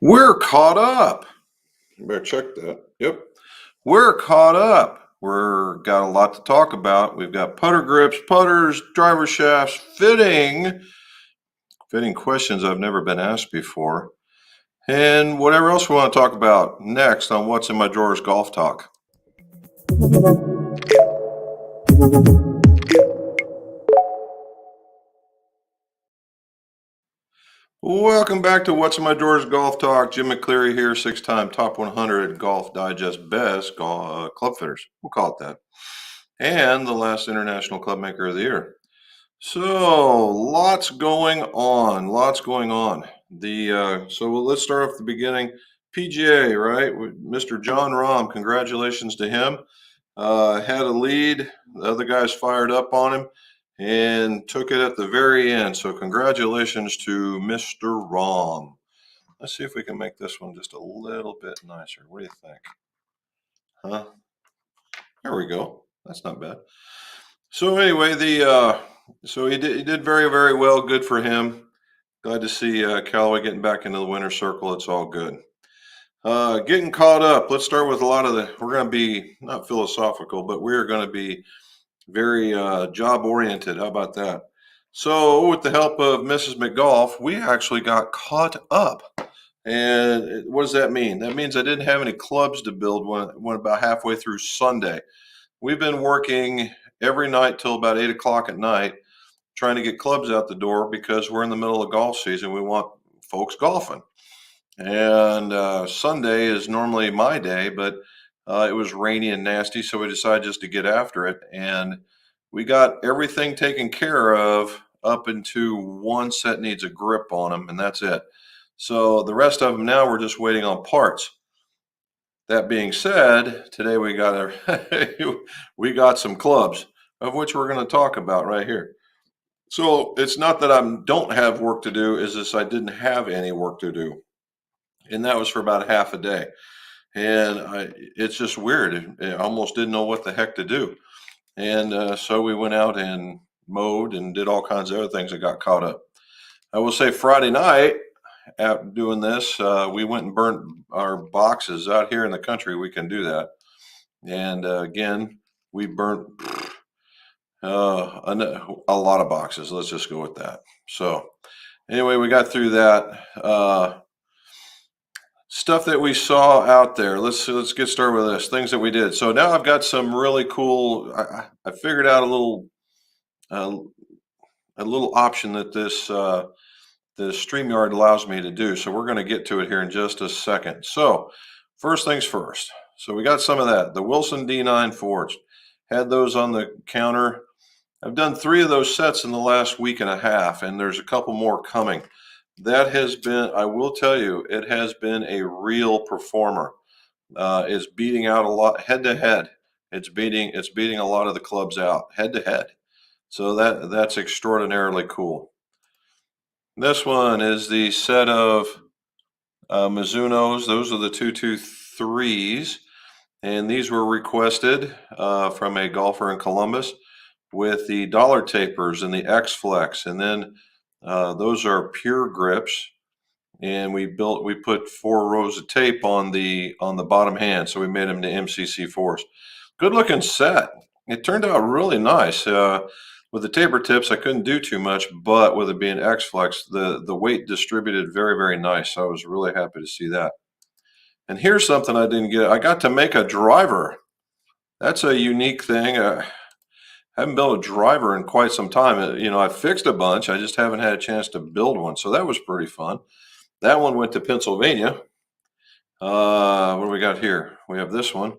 We're caught up. You better check that. Yep. We're caught up. We're got a lot to talk about. We've got putter grips, putters, driver shafts, fitting questions I've never been asked before, and whatever else we want to talk about next on What's in My Drawers Golf Talk. Welcome back to What's in My Drawers Golf Talk. Jim McCleary here, six-time top 100 Golf Digest best club fitters. We'll call it that. And the last International Club Maker of the Year. So lots going on. So let's start off at the beginning. PGA, right? Mr. John Rahm, congratulations to him. Had a lead. The other guys fired up on him and took it at the very end. So congratulations to Mr. Rahm. Let's see if we can make this one just a little bit nicer. What do you think? Huh? There we go. That's not bad. So anyway, so he did very, very well. Good for him. Glad to see Callaway getting back into the winner's circle. It's all good. Getting caught up. Let's start with we're going to be not philosophical, but we're going to be very job oriented. How about that? So with the help of Mrs. McGolf, we actually got caught up. And what does that mean? That means I didn't have any clubs to build when about halfway through Sunday. We've been working every night till about 8 o'clock at night, trying to get clubs out the door because we're in the middle of golf season. We want folks golfing. And Sunday is normally my day, but it was rainy and nasty, so we decided just to get after it. And we got everything taken care of up into one set needs a grip on them, and that's it. So the rest of them now we're just waiting on parts. That being said, today we got some clubs, of which we're going to talk about right here. So it's not that I don't have work to do, it's just I didn't have any work to do. And that was for about half a day. And it's just weird. I almost didn't know what the heck to do. And so we went out and mowed and did all kinds of other things that got caught up. I will say Friday night, after doing this, we went and burnt our boxes out here in the country. We can do that. And again, we burnt a lot of boxes. Let's just go with that. So anyway, we got through that. Stuff that we saw out there. Let's get started with this. Things that we did. So now I've got some really cool. I figured out a little option that the StreamYard allows me to do. So we're going to get to it here in just a second. So first things first. So we got some of that. The Wilson D9 forged. Had those on the counter. I've done 3 of those sets in the last week and a half, and there's a couple more coming. That has been, I will tell you, it has been a real performer. It's beating out a lot head to head. It's beating a lot of the clubs out head to head. So that's extraordinarily cool. This one is the set of Mizunos. Those are the 223s, and these were requested from a golfer in Columbus with the dollar tapers and the X Flex, and then those are pure grips, and we put 4 rows of tape on the bottom hand, so we made them to MCC 4s. Good looking set. It turned out really nice. With the taper tips, I couldn't do too much, but with it being X Flex, the weight distributed very, very nice. So I was really happy to see that. And here's something I didn't get. I got to make a driver. That's a unique thing. I haven't built a driver in quite some time. I fixed a bunch. I just haven't had a chance to build one. So that was pretty fun. That one went to Pennsylvania. What do we got here? We have this one.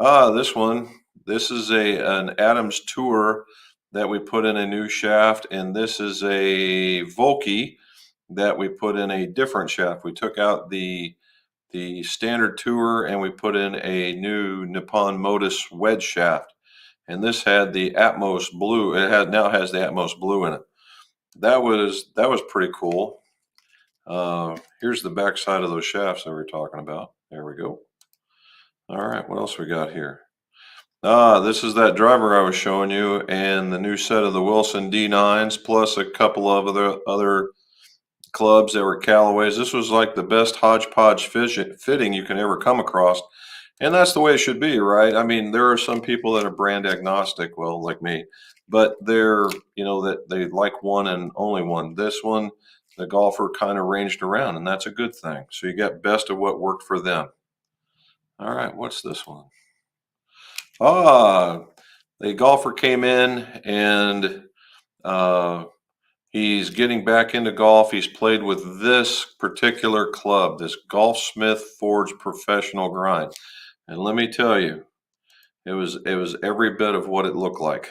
This one. This is an Adams Tour that we put in a new shaft, and this is a Volkey that we put in a different shaft. We took out the standard Tour and we put in a new Nippon Modus wedge shaft. And this had the Atmos blue. It now has the Atmos blue in it. That was pretty cool. Here's the back side of those shafts that we were talking about. There we go. All right, what else we got here? This is that driver I was showing you, and the new set of the Wilson D9s, plus a couple of other clubs that were Callaway's. This was like the best hodgepodge fitting you can ever come across. And that's the way it should be, right? I mean, there are some people that are brand agnostic, well, like me, but they're, that they like one and only one. This one, the golfer kind of ranged around, and that's a good thing. So you got best of what worked for them. All right, what's this one? Ah, the golfer came in and he's getting back into golf. He's played with this particular club, this Golfsmith Forge Professional Grind. And let me tell you, it was every bit of what it looked like.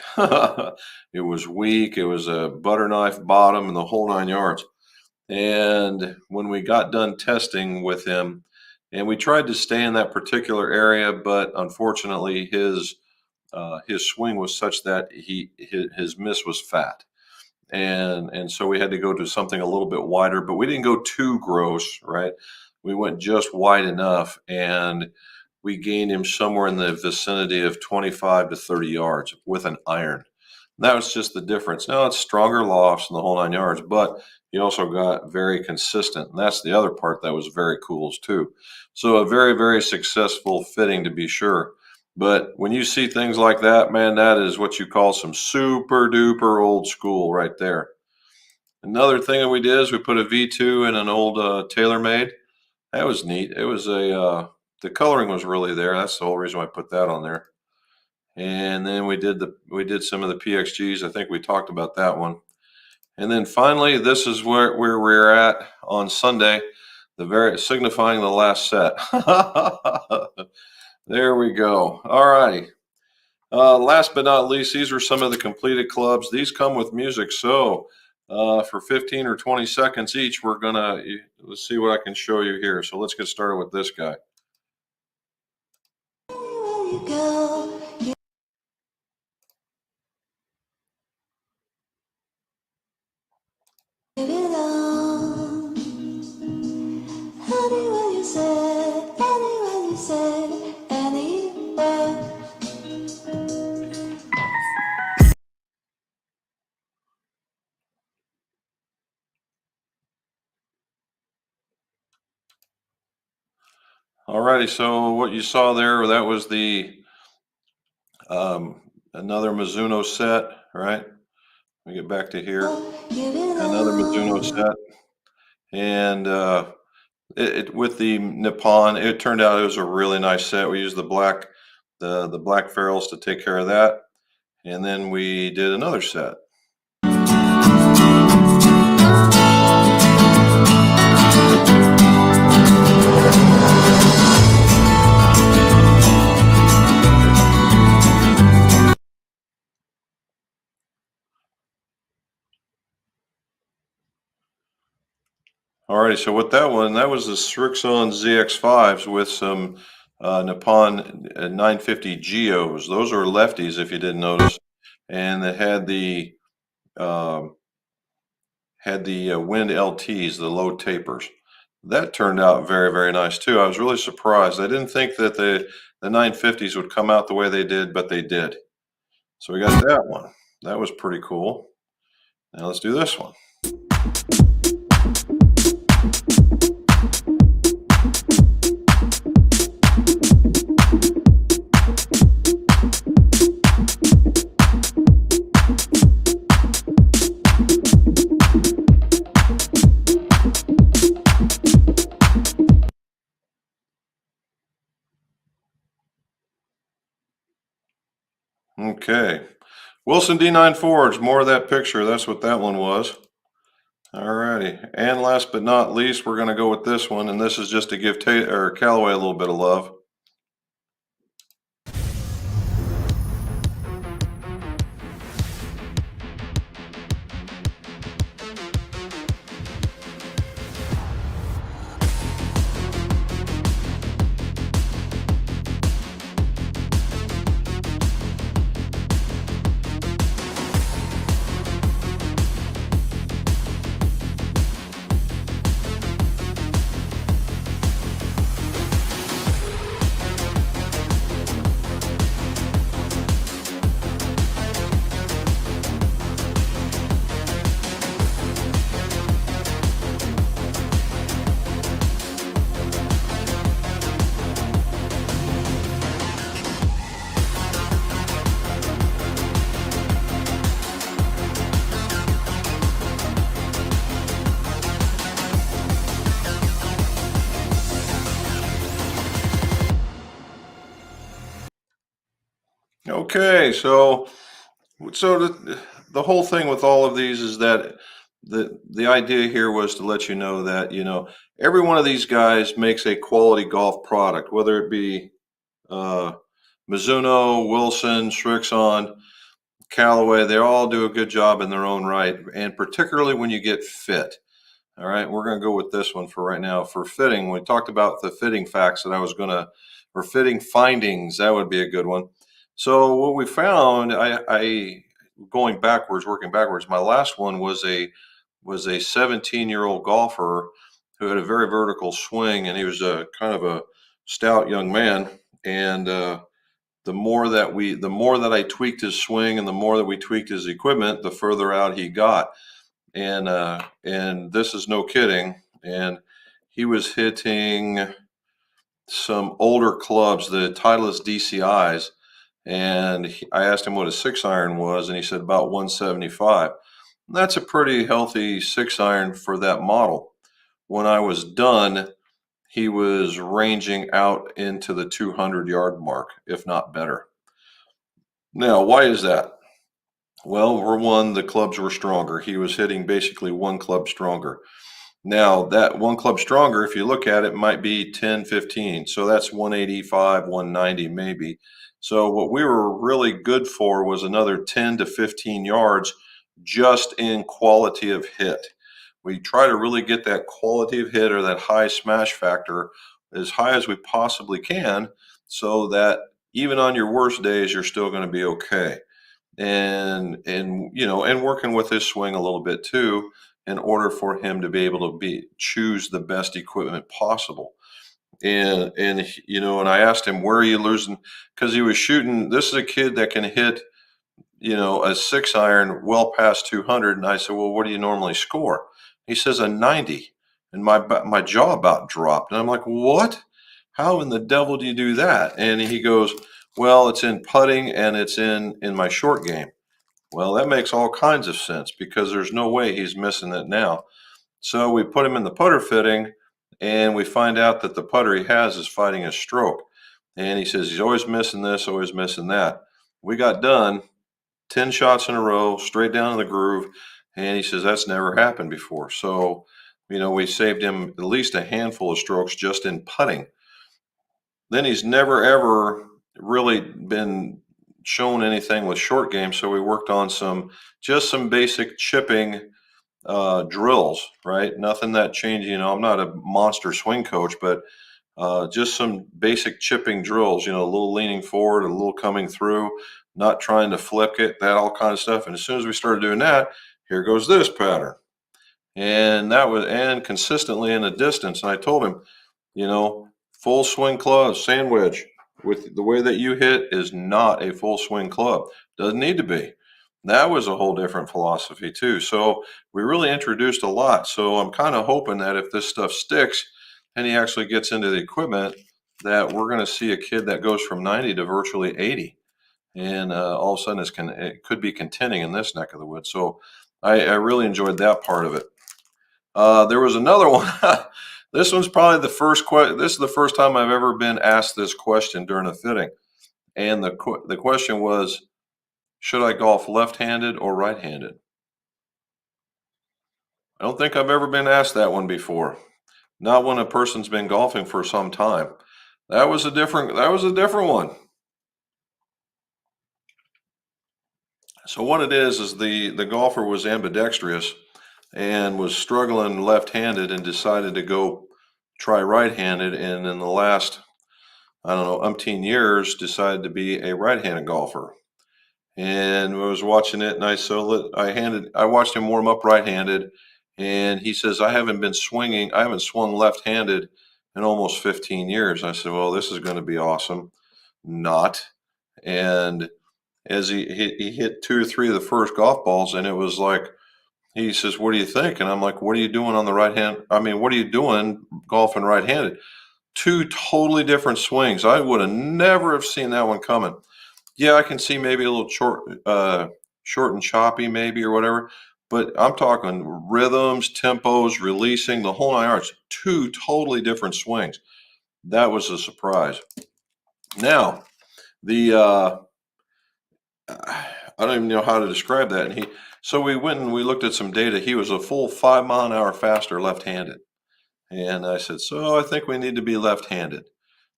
It was weak. It was a butter knife bottom and the whole 9 yards. And when we got done testing with him, and we tried to stay in that particular area, but unfortunately his swing was such that his miss was fat. And so we had to go to something a little bit wider, but we didn't go too gross, right? We went just wide enough, and we gained him somewhere in the vicinity of 25 to 30 yards with an iron. That was just the difference. Now it's stronger lofts in the whole 9 yards, but he also got very consistent. And that's the other part that was very cool too. So a very, very successful fitting, to be sure. But when you see things like that, man, that is what you call some super duper old school right there. Another thing that we did is we put a V2 in an old TaylorMade. That was neat. It was the coloring was really there. That's the whole reason why I put that on there. And then we did some of the PXGs. I think we talked about that one. And then finally, this is where we're at on Sunday, signifying the last set. There we go. All righty. Last but not least, these are some of the completed clubs. These come with music. So for 15 or 20 seconds each, let's see what I can show you here. So let's get started with this guy. Alrighty, so what you saw there, that was the another Mizuno set, right? Let me get back to here. Another Mizuno set, and with the Nippon, it turned out it was a really nice set. We used the black ferrules to take care of that, and then we did another set. Alrighty, so with that was the Srixon ZX5s with some Nippon 950 Geos. Those are lefties, if you didn't notice, and they had the Wind LTs, the low tapers. That turned out very, very nice too. I was really surprised. I didn't think that the 950s would come out the way they did, but they did. So we got that one. That was pretty cool. Now let's do this one. Okay, Wilson D9 Forge, more of that picture. That's what that one was. Alrighty, and last but not least, we're going to go with this one, and this is just to give Callaway a little bit of love. Okay, so the whole thing with all of these is that the idea here was to let you know that every one of these guys makes a quality golf product, whether it be uh, Mizuno, Wilson, Srixon, Callaway. They all do a good job in their own right, and particularly when you get fit. All right, we're going to go with this one for right now. For fitting, we talked about the fitting facts that I was going to, or fitting findings, that would be a good one. So what we found, I going backwards, working backwards. My last one was a 17-year-old golfer who had a very vertical swing, and he was a kind of a stout young man. And the more that I tweaked his swing, and the more that we tweaked his equipment, the further out he got. And this is no kidding. And he was hitting some older clubs, the Titleist DCIs, and I asked him what a 6 iron was, and he said about 175. That's a pretty healthy 6 iron for that model. When I was done, he was ranging out into the 200-yard mark, if not better. Now, why is that? Well, for one, the clubs were stronger. He was hitting basically one club stronger. Now, that one club stronger, if you look at it, might be 10, 15. So that's 185, 190 maybe. So what we were really good for was another 10 to 15 yards just in quality of hit. We try to really get that quality of hit or that high smash factor as high as we possibly can so that even on your worst days, you're still going to be okay. And working with his swing a little bit too in order for him to be able to choose the best equipment possible. And I asked him, where are you losing? Because he was shooting. This is a kid that can hit a 6 iron well past 200. And I said, well, what do you normally score? He says a 90. And my jaw about dropped. And I'm like, what? How in the devil do you do that? And he goes, well, it's in putting and it's in my short game. Well, that makes all kinds of sense because there's no way he's missing it now. So we put him in the putter fitting, and we find out that the putter he has is fighting a stroke. And he says he's always missing this, always missing that. We got done, 10 shots in a row, straight down to the groove. And he says that's never happened before. So, we saved him at least a handful of strokes just in putting. Then he's never ever really been shown anything with short game. So we worked on just some basic chipping drills, right? Nothing that changed. I'm not a monster swing coach, but just some basic chipping drills. A little leaning forward, a little coming through, not trying to flick it, that all kind of stuff. And as soon as we started doing that, here goes this pattern, and consistently in the distance. And I told him, full swing club, sandwich with the way that you hit is not a full swing club. Doesn't need to be. That was a whole different philosophy too. So we really introduced a lot. So I'm kind of hoping that if this stuff sticks and he actually gets into the equipment, that we're going to see a kid that goes from 90 to virtually 80. And all of a sudden it could be contending in this neck of the woods. So I really enjoyed that part of it. There was another one. This one's probably the first question. This is the first time I've ever been asked this question during a fitting. And the question was, should I golf left-handed or right-handed? I don't think I've ever been asked that one before. Not when a person's been golfing for some time. That was a different one. So what it is the golfer was ambidextrous and was struggling left-handed and decided to go try right-handed, and in the last, I don't know, umpteen years decided to be a right-handed golfer. And I was watching it, and I watched him warm up right-handed, and he says, I haven't swung left-handed in almost 15 years. I said, well, this is going to be awesome. Not. And as he hit two or three of the first golf balls, and it was like, he says, what do you think? And I'm like, what are you doing on the right hand? I mean, what are you doing golfing right-handed? Two totally different swings. I would have never have seen that one coming. Yeah, I can see maybe a little short and choppy maybe or whatever, but I'm talking rhythms, tempos, releasing, the whole 9 yards. Two totally different swings. That was a surprise. Now, the I don't even know how to describe that. And so we went and we looked at some data. He was a full 5 mile an hour faster left-handed. And I said, so I think we need to be left-handed.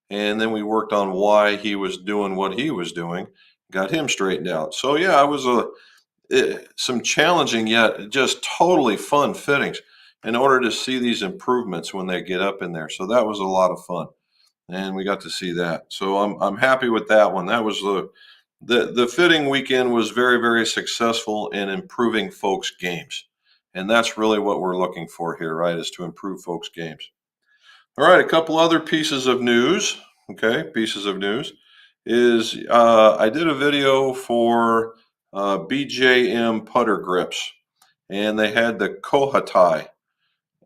And then we worked on why he was doing what he was doing, got him straightened out. So yeah, it was some challenging yet just totally fun fittings in order to see these improvements when they get up in there. So that was a lot of fun, and we got to see that. So I'm happy with that one. That was the fitting weekend was very successful in improving folks' games, and that's really what we're looking for here, right? Is to improve folks' games. All right, a couple other pieces of news. Okay, pieces of news is I did a video for BJM putter grips, and they had the Kohatai,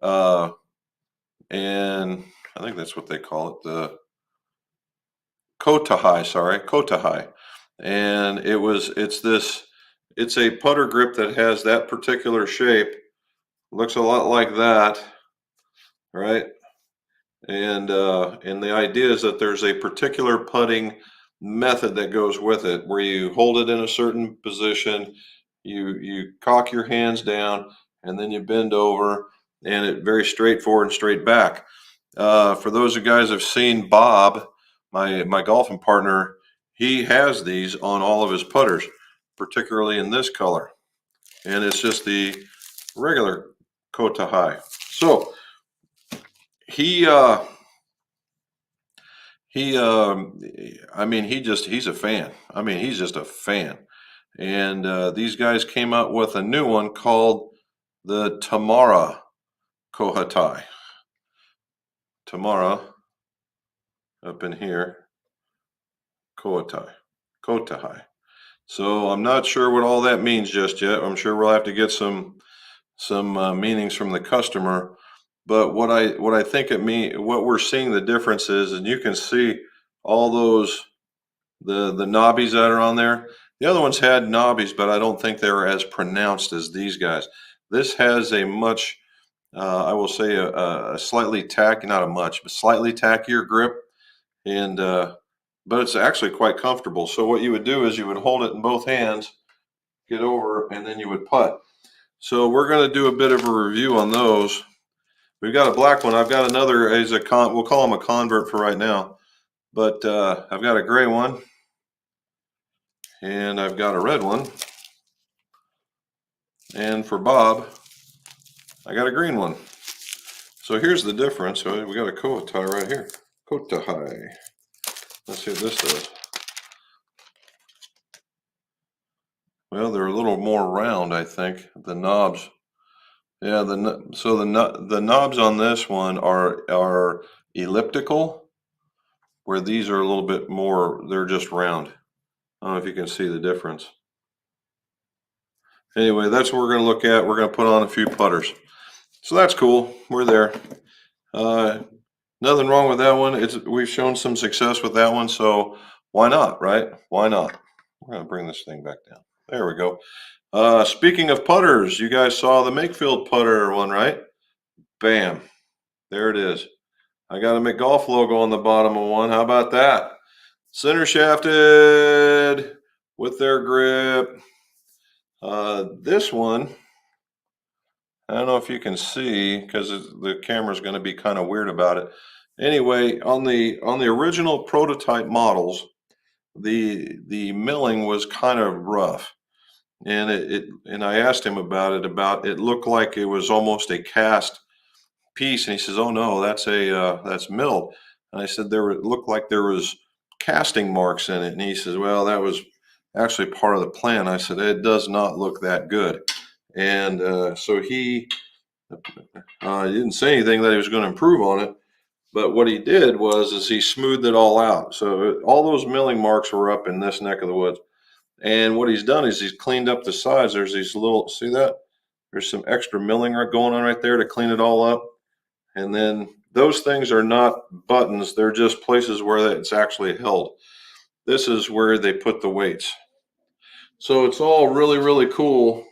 uh, and I think that's what they call it, the Kotahai. Sorry, Kotahai, and it's a putter grip that has that particular shape. Looks a lot like that, right? And the idea is that there's a particular putting method that goes with it, where you hold it in a certain position, you cock your hands down, and then you bend over, and it very straightforward and straight back. For those of you guys have seen Bob, my golfing partner, he has these on all of his putters, particularly in this color, and it's just the regular Kota High. So he He, I mean, he's a fan. I mean, he's just a fan. And these guys came out with a new one called the Tamara Kohatai. Tamara up in here, Kohatai, Kotahai. So I'm not sure what all that means just yet. I'm sure we'll have to get some meanings from the customer. But what I think it mean, what we're seeing the difference is, and you can see all those the knobbies that are on there. The other ones had knobbies, but I don't think they were as pronounced as these guys. This has a much, I will say, a slightly tacky, not a much, but slightly tackier grip, and but it's actually quite comfortable. So what you would do is you would hold it in both hands, get over, and then you would putt. So we're going to do a bit of a review on those. We've got a black one. I've got another as we'll call him a convert for right now, but I've got a gray one. And I've got a red one. And for Bob, I got a green one. So here's the difference. So we got a Kohatai right here. Kotahai. Let's see what this does. Well, they're a little more round, I think. The knobs. Yeah, the knobs on this one are elliptical, where these are a little bit more, they're just round. I don't know if you can see the difference. Anyway, that's what we're going to look at. We're going to put on a few putters. So that's cool. We're there. Nothing wrong with that one. We've shown some success with that one, so why not, right? Why not? We're going to bring this thing back down. There we go. Speaking of putters, you guys saw the Makefield putter one, right? Bam. There it is. I got a McGolf logo on the bottom of one. How about that? Center shafted with their grip. This one, I don't know if you can see because the camera's going to be kind of weird about it. Anyway, on the original prototype models, the milling was kind of rough, and and I asked him about it. It looked like it was almost a cast piece, and he says, "Oh no, that's milled." And I said it looked like there was casting marks in it, and he says, "Well, that was actually part of the plan." I said, "It does not look that good," and so he didn't say anything that he was going to improve on it. But what he did is he smoothed it all out. So all those milling marks were up in this neck of the woods. And what he's done is he's cleaned up the sides. There's these little, see that? There's some extra milling going on right there to clean it all up. And then those things are not buttons. They're just places where it's actually held. This is where they put the weights. So it's all really cool.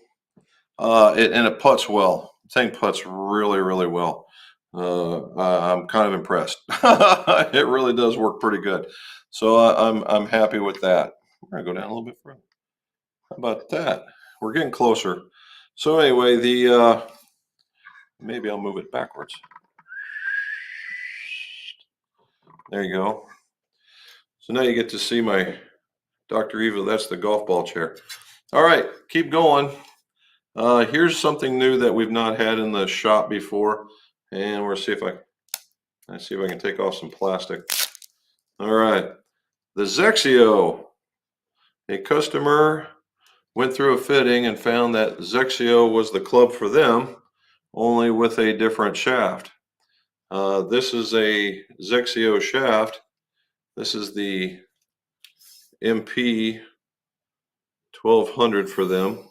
And it putts well. The thing putts really well. I'm kind of impressed. It really does work pretty good. So I'm happy with that. We're gonna go down a little bit further. How about that? We're getting closer. So anyway, maybe I'll move it backwards. There you go. So now you get to see my Dr. Eva. That's the golf ball chair. All right, keep going. Here's something new that we've not had in the shop before, and we'll see if I can take off some plastic. All right, the Zexio. A customer went through a fitting and found that Zexio was the club for them, only with a different shaft. This is a Zexio shaft. This is the MP 1200 for them,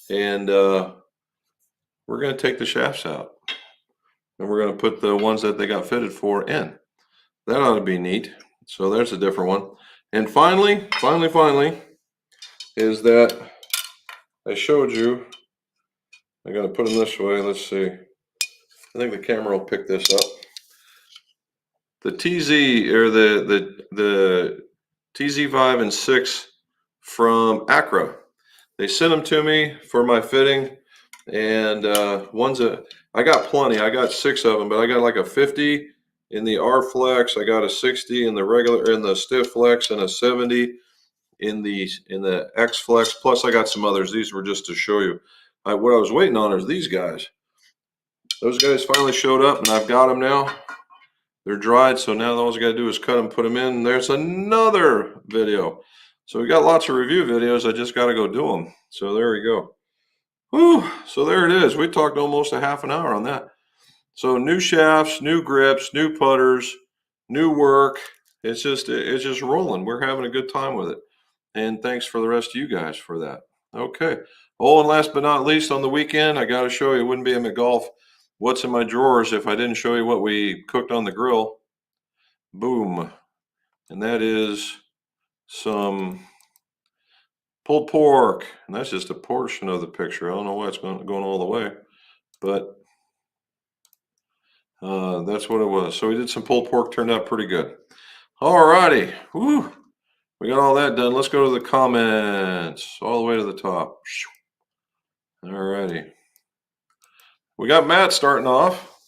and we're going to take the shafts out, and we're going to put the ones that they got fitted for in. That ought to be neat. So there's a different one. And finally, is that I showed you. I'm going to put them this way. Let's see. I think the camera will pick this up. The TZ or the TZ5 and 6 from Acra. They sent them to me for my fitting, and I got plenty. I got 6 of them, but I got like a 50 in the R Flex. I got a 60 in the stiff flex, and a 70 in the X Flex. Plus, I got some others. These were just to show you. What I was waiting on is these guys. Those guys finally showed up, and I've got them now. They're dried, so now all I got to do is cut them, put them in. There's another video. So we got lots of review videos. I just got to go do them. So there we go. Whew. So there it is. We talked almost a half an hour on that. So new shafts, new grips, new putters, new work. It's just rolling. We're having a good time with it. And thanks for the rest of you guys for that. Okay. Oh, and last but not least, on the weekend, I got to show you, it wouldn't be a golf. What's in my drawers if I didn't show you what we cooked on the grill? Boom. And that is some pulled pork. And that's just a portion of the picture. I don't know why it's going all the way, but that's what it was. So we did some pulled pork, turned out pretty good. All righty. Woo. We got all that done. Let's go to the comments all the way to the top. All righty. We got Matt starting off.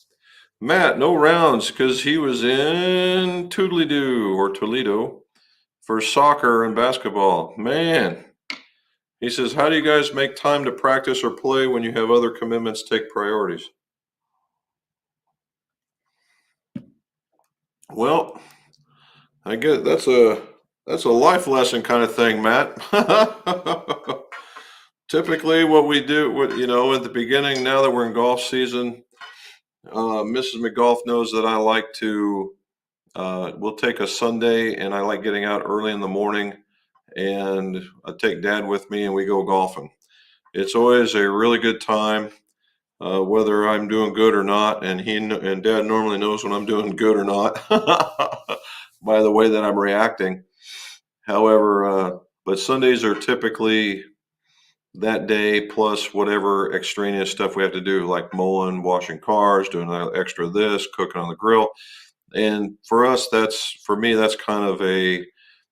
Matt, no rounds because he was in Toledo for soccer and basketball. Man, he says, how do you guys make time to practice or play when you have other commitments take priorities? Well, I get that's a life lesson kind of thing, Matt. Typically what we do, at the beginning, now that we're in golf season, Mrs. McGolf knows that I like to, we'll take a Sunday, and I like getting out early in the morning, and I take Dad with me and we go golfing. It's always a really good time, whether I'm doing good or not, and Dad normally knows when I'm doing good or not by the way that I'm reacting. However, but Sundays are typically that day plus whatever extraneous stuff we have to do, like mowing, washing cars, doing extra this, cooking on the grill. And for us, for me, that's kind of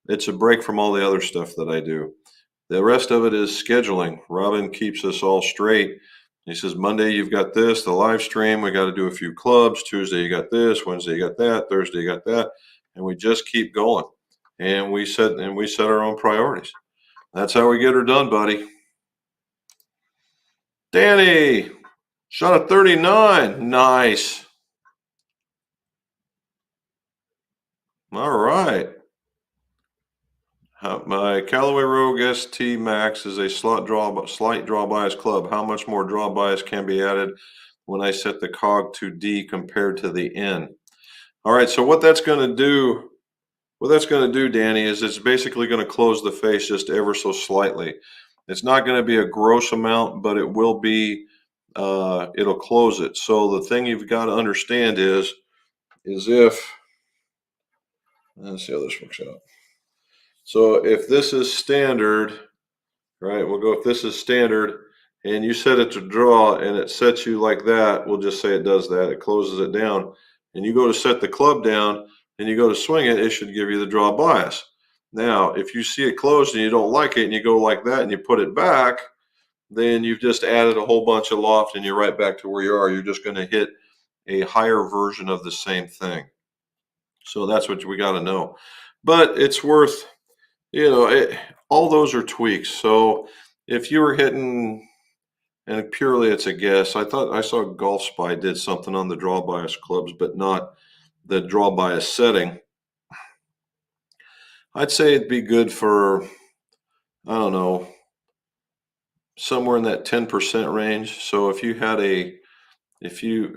it's a break from all the other stuff that I do. The rest of it is scheduling. Robin keeps us all straight. He says, Monday, you've got this, the live stream. We got to do a few clubs. Tuesday, you got this. Wednesday, you got that. Thursday, you got that. And we just keep going. And we set our own priorities. That's how we get her done, buddy. Danny, shot a 39. Nice. All right. My Callaway Rogue ST Max is a slight draw bias club. How much more draw bias can be added when I set the cog to D compared to the N? All right, so what that's going to do, Danny, is it's basically going to close the face just ever so slightly. It's not going to be a gross amount, but it will be, it'll close it. So the thing you've got to understand is if, let's see how this works out. So if this is standard, right, we'll go if this is standard and you set it to draw and it sets you like that, we'll just say it does that. It closes it down. And you go to set the club down and you go to swing it, it should give you the draw bias. Now, if you see it closed and you don't like it and you go like that and you put it back, then you've just added a whole bunch of loft and you're right back to where you are. You're just going to hit a higher version of the same thing. So that's what we got to know. But it's worth, all those are tweaks. So if you were hitting, and purely it's a guess, I thought I saw Golf Spy did something on the draw bias clubs, but not the draw bias setting. I'd say it'd be good for, I don't know, somewhere in that 10% range. So if you had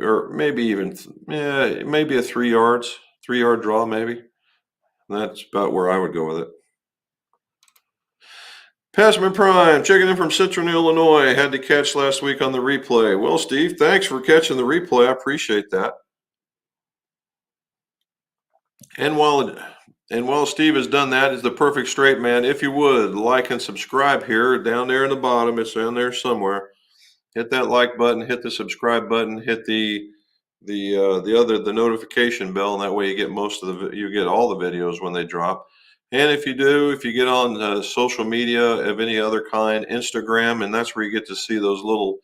or maybe even, maybe a 3 yard draw, maybe. That's about where I would go with it. Passman Prime, checking in from Central Illinois. Had to catch last week on the replay. Well, Steve, thanks for catching the replay. I appreciate that. And while Steve has done that, is the perfect straight man. If you would like and subscribe here, down there in the bottom, it's down there somewhere. Hit that like button, hit the subscribe button, hit the notification bell, and that way you get you get all the videos when they drop. And if you get on social media of any other kind, Instagram, and that's where you get to see those little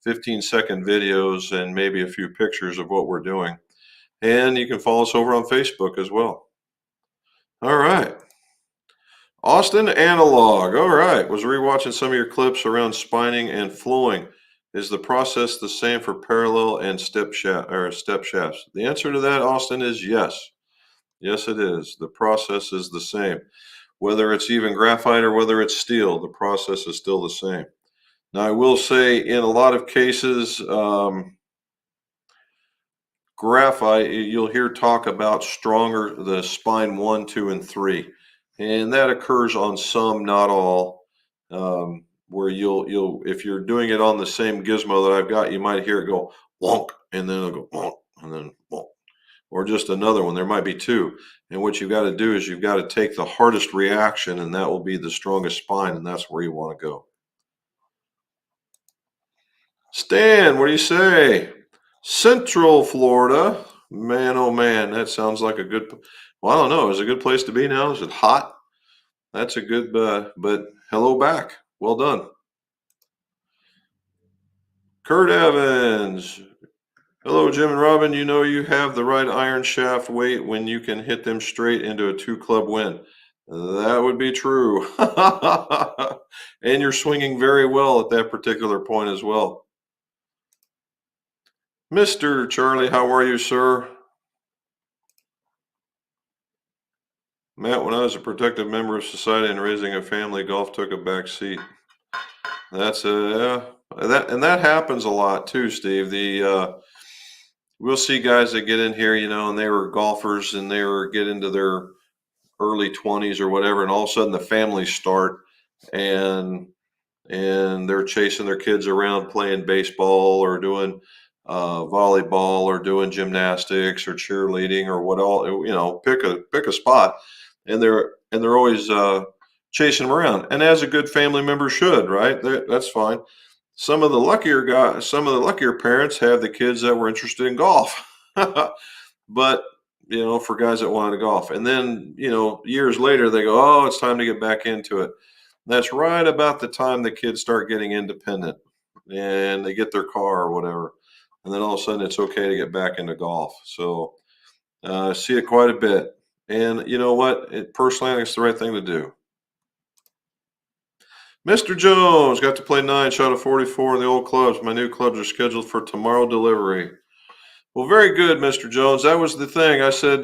15-second videos and maybe a few pictures of what we're doing. And you can follow us over on Facebook as well. All right. Austin Analog. All right. Was rewatching some of your clips around spining and flowing. Is the process the same for parallel and step shafts? The answer to that, Austin, is yes. Yes, it is. The process is the same. Whether it's even graphite or whether it's steel, the process is still the same. Now, I will say in a lot of cases, graphite, you'll hear talk about stronger, the spine 1, 2, and 3. And that occurs on some, not all. Where you'll if you're doing it on the same gizmo that I've got, you might hear it go wonk, and then it'll go wonk, and then wonk, or just another one. There might be two. And what you've got to do is you've got to take the hardest reaction, and that will be the strongest spine, and that's where you want to go. Stan, what do you say? Central Florida. Man, oh man, that sounds like a good. Well, I don't know. Is it a good place to be now? Is it hot? That's a good. But hello back. Well done. Kurt Evans. Hello, Jim and Robin. You know you have the right iron shaft weight when you can hit them straight into a 2-club win. That would be true. And you're swinging very well at that particular point as well. Mr. Charlie, how are you, sir? Matt, when I was a protective member of society and raising a family, golf took a back seat. That's that happens a lot too, Steve. We'll see guys that get in here, and they were golfers and they were get into their early 20s or whatever, and all of a sudden the families start and they're chasing their kids around playing baseball or doing volleyball or doing gymnastics or cheerleading or what all, pick a spot, and they're always chasing them around, and as a good family member should, right? That's fine. Some of the luckier parents have the kids that were interested in golf. But for guys that wanted to golf, and then years later they go, oh, it's time to get back into it. That's right about the time the kids start getting independent and they get their car or whatever, and then all of a sudden it's okay to get back into golf. So I see it quite a bit, and you know what, personally I think it's the right thing to do. Mr. Jones got to play 9, shot of 44 in the old clubs. My new clubs are scheduled for tomorrow delivery. Well, very good, Mr. Jones. That was the thing. I said,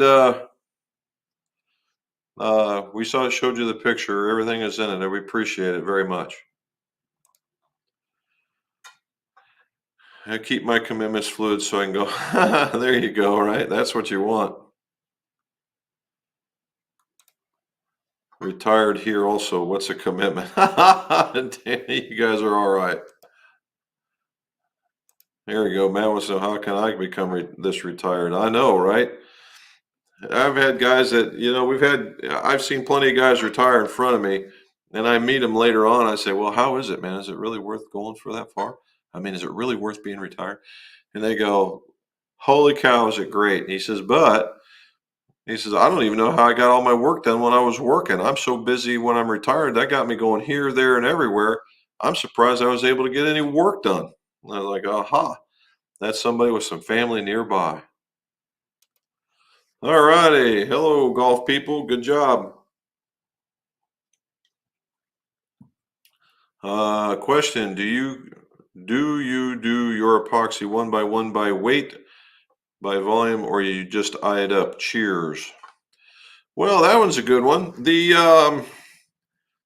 showed you the picture. Everything is in it, and we appreciate it very much. I keep my commitments fluid so I can go. There you go, right? That's what you want. Retired here also. What's a commitment? Danny, you guys are all right. There we go. Man, so how can I become this retired? I know, right? I've had guys that, I've seen plenty of guys retire in front of me, and I meet them later on. I say, well, how is it, man? Is it really worth going for that far? I mean, is it really worth being retired? And they go, holy cow, is it great? And he says, but He says, I don't even know how I got all my work done when I was working. I'm so busy when I'm retired. That got me going here, there, and everywhere. I'm surprised I was able to get any work done. And I was like, aha, that's somebody with some family nearby. All righty. Hello, golf people. Good job. Question: Do you do your epoxy one by one by weight, by volume, or you just eye it up? Cheers. Well, that one's a good one.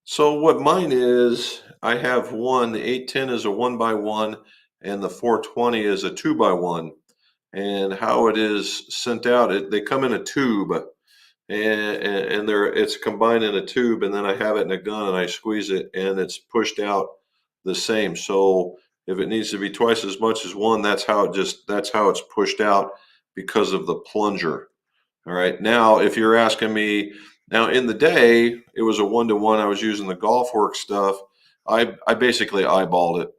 So what mine is, I have one. The 810 is a one by one, and the 420 is a two by one. And how it is sent out, they come in a tube, and it's combined in a tube, and then I have it in a gun and I squeeze it and it's pushed out the same. So if it needs to be twice as much as one, that's how it's pushed out because of the plunger. All right. Now, if you're asking me, now in the day, it was a 1-to-1. I was using the golf work stuff. I basically eyeballed it,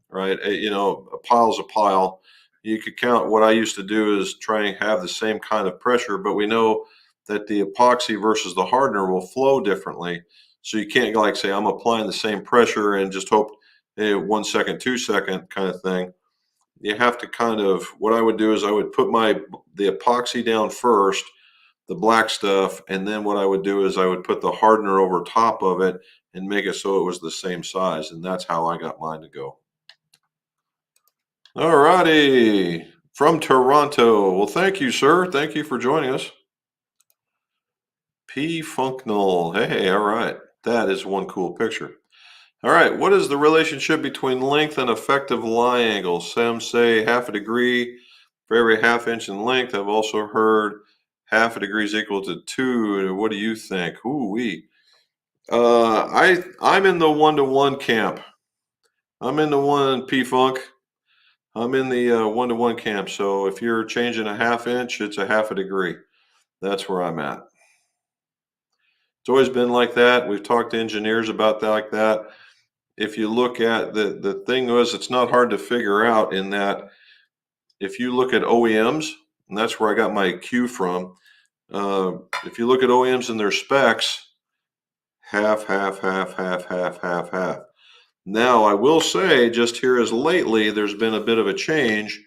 right? A pile's a pile. You could count. What I used to do is try and have the same kind of pressure, but we know that the epoxy versus the hardener will flow differently. So you can't like say I'm applying the same pressure and just hope 1 second, 2 second kind of thing. You have to kind of, what I would do is I would put the epoxy down first, the black stuff, and then what I would do is I would put the hardener over top of it and make it so it was the same size, and that's how I got mine to go. All righty, from Toronto. Well, thank you, sir. Thank you for joining us. P. Funknell. Hey, all right. That is one cool picture. All right, what is the relationship between length and effective lie angle? Some say half a degree for every half inch in length. I've also heard half a degree is equal to 2. What do you think? Ooh wee. I'm in the 1-to-1 camp. I'm in the one P Funk. I'm in the 1-to-1 camp. So if you're changing a half inch, it's a half a degree. That's where I'm at. It's always been like that. We've talked to engineers about that like that. If you look at the thing was, it's not hard to figure out in that if you look at OEMs, and that's where I got my cue from. If you look at OEMs and their specs, half, half, half, half, half, half, half. Now, I will say, just here as lately, there's been a bit of a change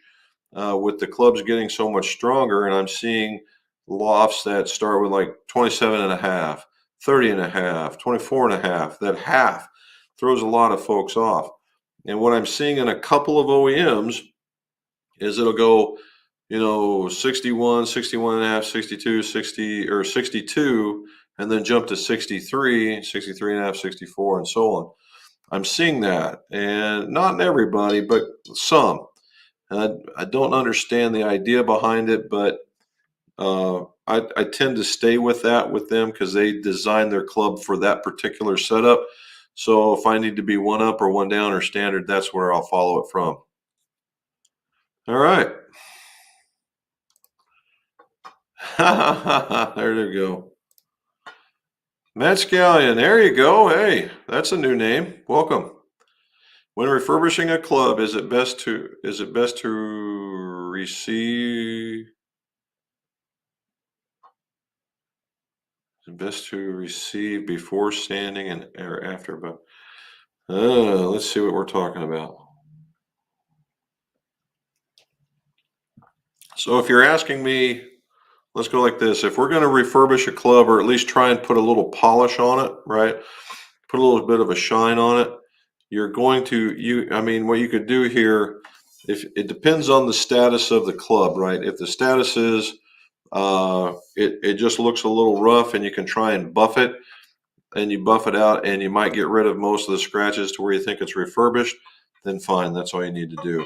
with the clubs getting so much stronger, and I'm seeing lofts that start with like 27 and a half, 30 and a half, 24 and a half. That half throws a lot of folks off. And what I'm seeing in a couple of OEMs is it'll go, 61, 61 and a half, 62, 60, or 62, and then jump to 63, 63 and a half, 64, and so on. I'm seeing that, and not in everybody, but some. And I don't understand the idea behind it, but I tend to stay with that with them because they design their club for that particular setup. So if I need to be one up or one down or standard, that's where I'll follow it from. All right. There you go. Matt Scallion, there you go. Hey, that's a new name. Welcome. When refurbishing a club, is it best to receive before sanding and or after? But let's see what we're talking about. So if you're asking me, let's go like this. If we're going to refurbish a club, or at least try and put a little polish on it, right? Put a little bit of a shine on it. You're going to what you could do here, if it depends on the status of the club, right? If the status is it just looks a little rough and you can try and buff it, and you buff it out and you might get rid of most of the scratches to where you think it's refurbished, then fine, that's all you need to do.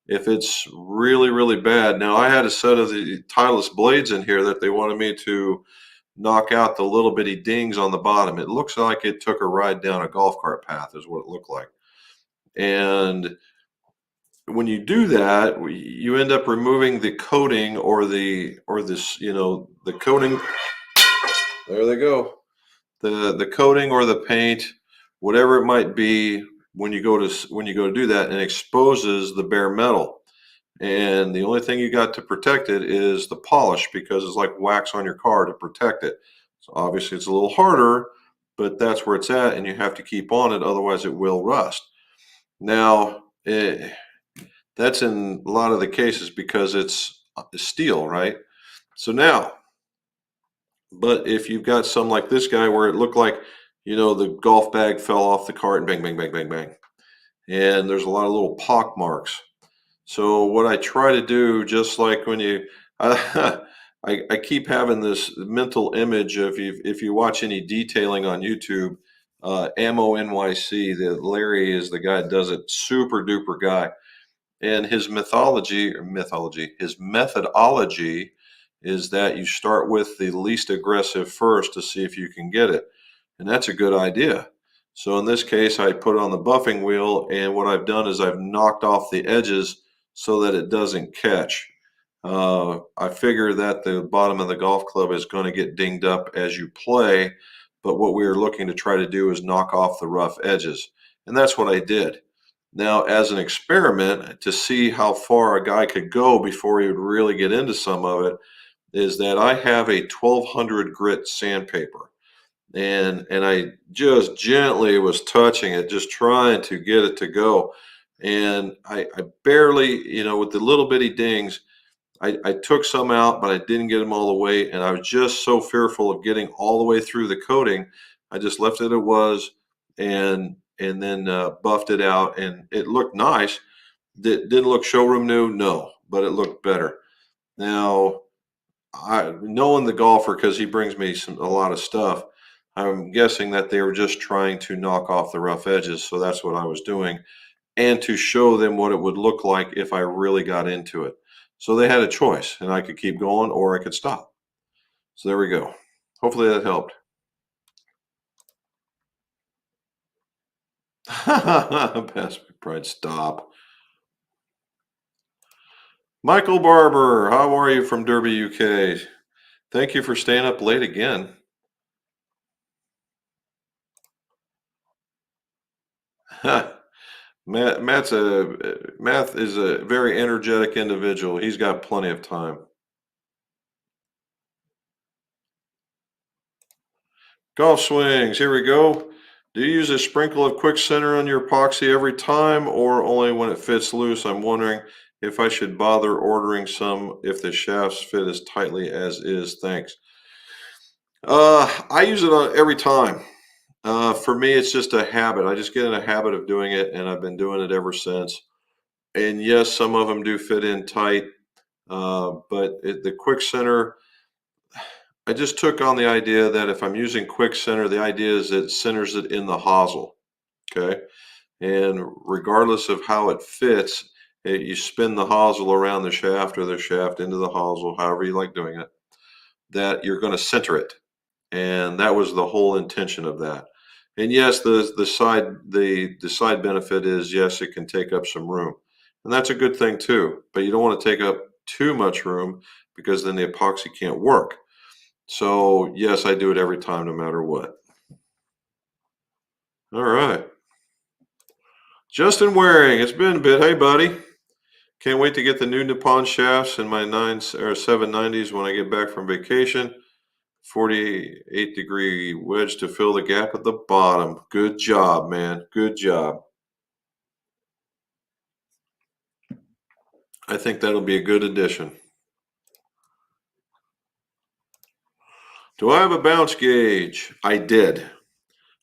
If it's really, really bad, now I had a set of the Titleist blades in here that they wanted me to knock out the little bitty dings on the bottom. It looks like it took a ride down a golf cart path is what it looked like. And when you do that, you end up removing the coating or the coating. There they go. The coating or the paint, whatever it might be, when you go to do that, and exposes the bare metal. And the only thing you got to protect it is the polish because it's like wax on your car to protect it. So obviously it's a little harder, but that's where it's at, and you have to keep on it, otherwise it will rust. Now, that's in a lot of the cases because it's steel, right? So now, but if you've got some like this guy where it looked like, the golf bag fell off the cart and bang, bang, bang, bang, bang, and there's a lot of little pock marks. So what I try to do, just like when you, I keep having this mental image of if you watch any detailing on YouTube, Ammo NYC, the Larry is the guy that does it, super duper guy. And his his methodology is that you start with the least aggressive first to see if you can get it. And that's a good idea. So in this case, I put it on the buffing wheel, and what I've done is I've knocked off the edges so that it doesn't catch. I figure that the bottom of the golf club is going to get dinged up as you play, but what we are looking to try to do is knock off the rough edges. And that's what I did. Now, as an experiment to see how far a guy could go before he would really get into some of it, is that I have a 1200 grit sandpaper. And I just gently was touching it, just trying to get it to go. And I barely, with the little bitty dings, I took some out, but I didn't get them all the way. And I was just so fearful of getting all the way through the coating. I just left it was and then buffed it out, and it looked nice. Didn't look showroom new, no, but it looked better. Now, knowing the golfer, because he brings me a lot of stuff, I'm guessing that they were just trying to knock off the rough edges. So that's what I was doing, and to show them what it would look like if I really got into it. So they had a choice, and I could keep going or I could stop. So there we go. Hopefully that helped. Pass me pride. Stop. Michael Barber, how are you from Derby, UK? Thank you for staying up late again. Matt is a very energetic individual. He's got plenty of time. Golf swings, here we go. Do you use a sprinkle of quick center on your epoxy every time or only when it fits loose? I'm wondering if I should bother ordering some if the shafts fit as tightly as is. Thanks. I use it every time. For me, it's just a habit. I just get in a habit of doing it, and I've been doing it ever since. And yes, some of them do fit in tight, but the quick center, I just took on the idea that if I'm using quick center, the idea is it centers it in the hosel. Okay. And regardless of how it fits, you spin the hosel around the shaft or the shaft into the hosel, however you like doing it, that you're going to center it. And that was the whole intention of that. And yes, the side benefit is yes, it can take up some room, and that's a good thing too. But you don't want to take up too much room because then the epoxy can't work. So yes, I do it every time, no matter what. All right, Justin Waring, it's been a bit. Hey, buddy, can't wait to get the new Nippon shafts in my 790s when I get back from vacation. 48-degree wedge to fill the gap at the bottom. Good job, man. Good job. I think that'll be a good addition. Do I have a bounce gauge? I did.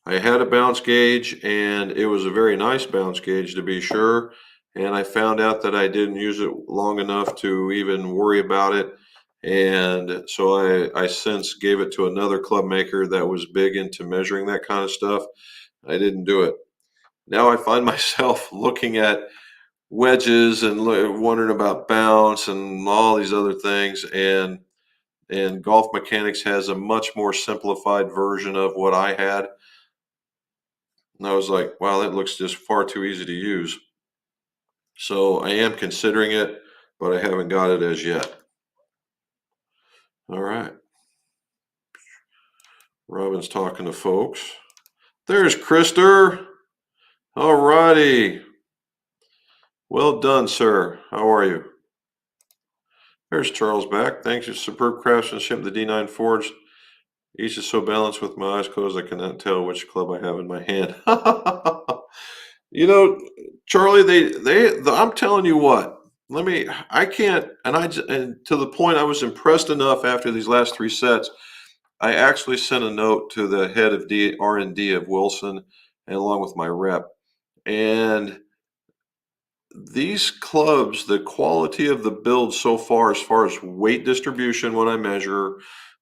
I had a bounce gauge, and it was a very nice bounce gauge to be sure. And I found out that I didn't use it long enough to even worry about it. And so I since gave it to another club maker that was big into measuring that kind of stuff. I didn't do it. Now I find myself looking at wedges and wondering about bounce and all these other things. And Golf Mechanics has a much more simplified version of what I had. And I was like, wow, that looks just far too easy to use. So I am considering it, but I haven't got it as yet. All right. Robin's talking to folks. There's Krister. All righty. Well done, sir. How are you? There's Charles back. Thanks to superb craftsmanship, the D9 Forge. Each is so balanced with my eyes closed, I cannot tell which club I have in my hand. You know, Charlie, I'm telling you what, I can't, and to the point I was impressed enough after these last three sets, I actually sent a note to the head of R&D of Wilson and along with my rep. And these clubs, the quality of the build so far as weight distribution when I measure,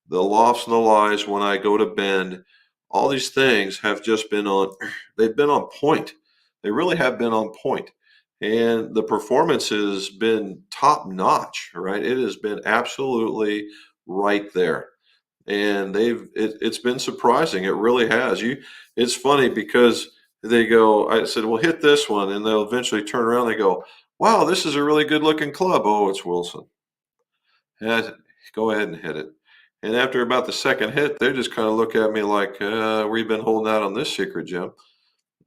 the lofts and the lies when I go to bend, all these things have just been they've been on point. They really have been on point. And the performance has been top notch, right? It has been absolutely right there. And it's been surprising. It really has. It's funny because they go, I said, well, hit this one. And they'll eventually turn around. They go, wow, this is a really good looking club. Oh, it's Wilson. Yeah, go ahead and hit it. And after about the second hit, they just kind of look at me like, we've been holding out on this secret gem.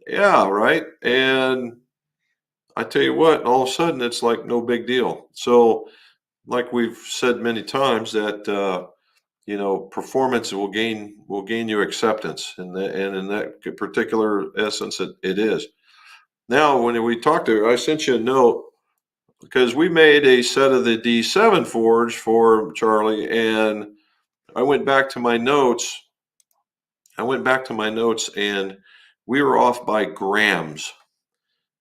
Yeah, right. And I tell you what, all of a sudden it's like no big deal. So, like we've said many times, that performance will gain you acceptance, and in that particular essence, it is. Now, when we talked to her, I sent you a note because we made a set of the D7 forge for Charlie, and I went back to my notes. I went back to my notes, and we were off by grams,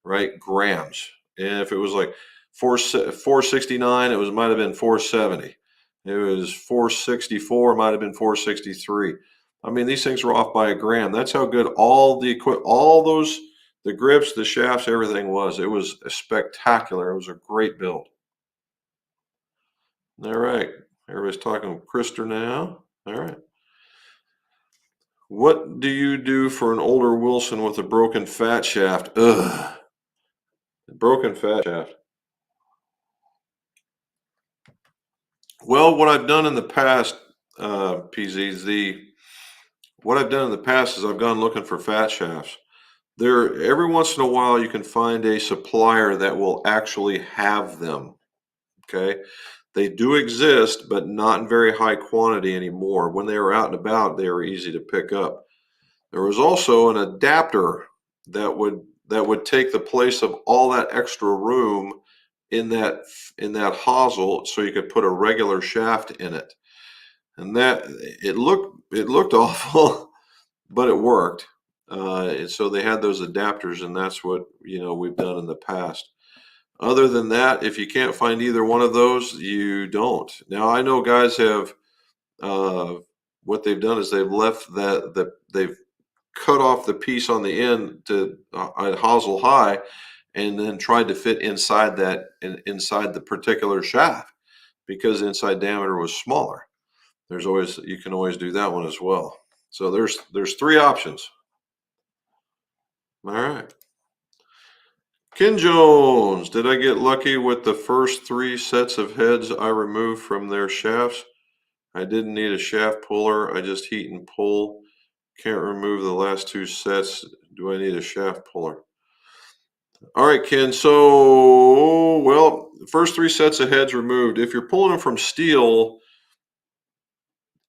right? Grams. And if it was like 469, it might have been 470. It was 464, might have been 463. I mean, these things were off by a gram. That's how good all those, the grips, the shafts, everything was. It was spectacular. It was a great build. All right. Everybody's talking with Krister now. All right. What do you do for an older Wilson with a broken fat shaft? Ugh. Broken fat shaft. Well, what I've done in the past, PZ, what I've done in the past is I've gone looking for fat shafts. Every once in a while, you can find a supplier that will actually have them. Okay. They do exist, but not in very high quantity anymore. When they were out and about, they were easy to pick up. There was also an adapter that would take the place of all that extra room in that hosel, so you could put a regular shaft in it. And that it looked awful, but it worked. And so they had those adapters, and that's what we've done in the past. Other than that, if you can't find either one of those, you don't. Now I know guys have what they've done is they've left they've cut off the piece on the end to at hosel high, and then tried to fit inside inside the particular shaft because the inside diameter was smaller. You can always do that one as well. So there's three options. All right. Ken Jones, did I get lucky with the first three sets of heads I removed from their shafts? I didn't need a shaft puller. I just heat and pull. Can't remove the last two sets. Do I need a shaft puller? All right, Ken. So, well, the first three sets of heads removed. If you're pulling them from steel,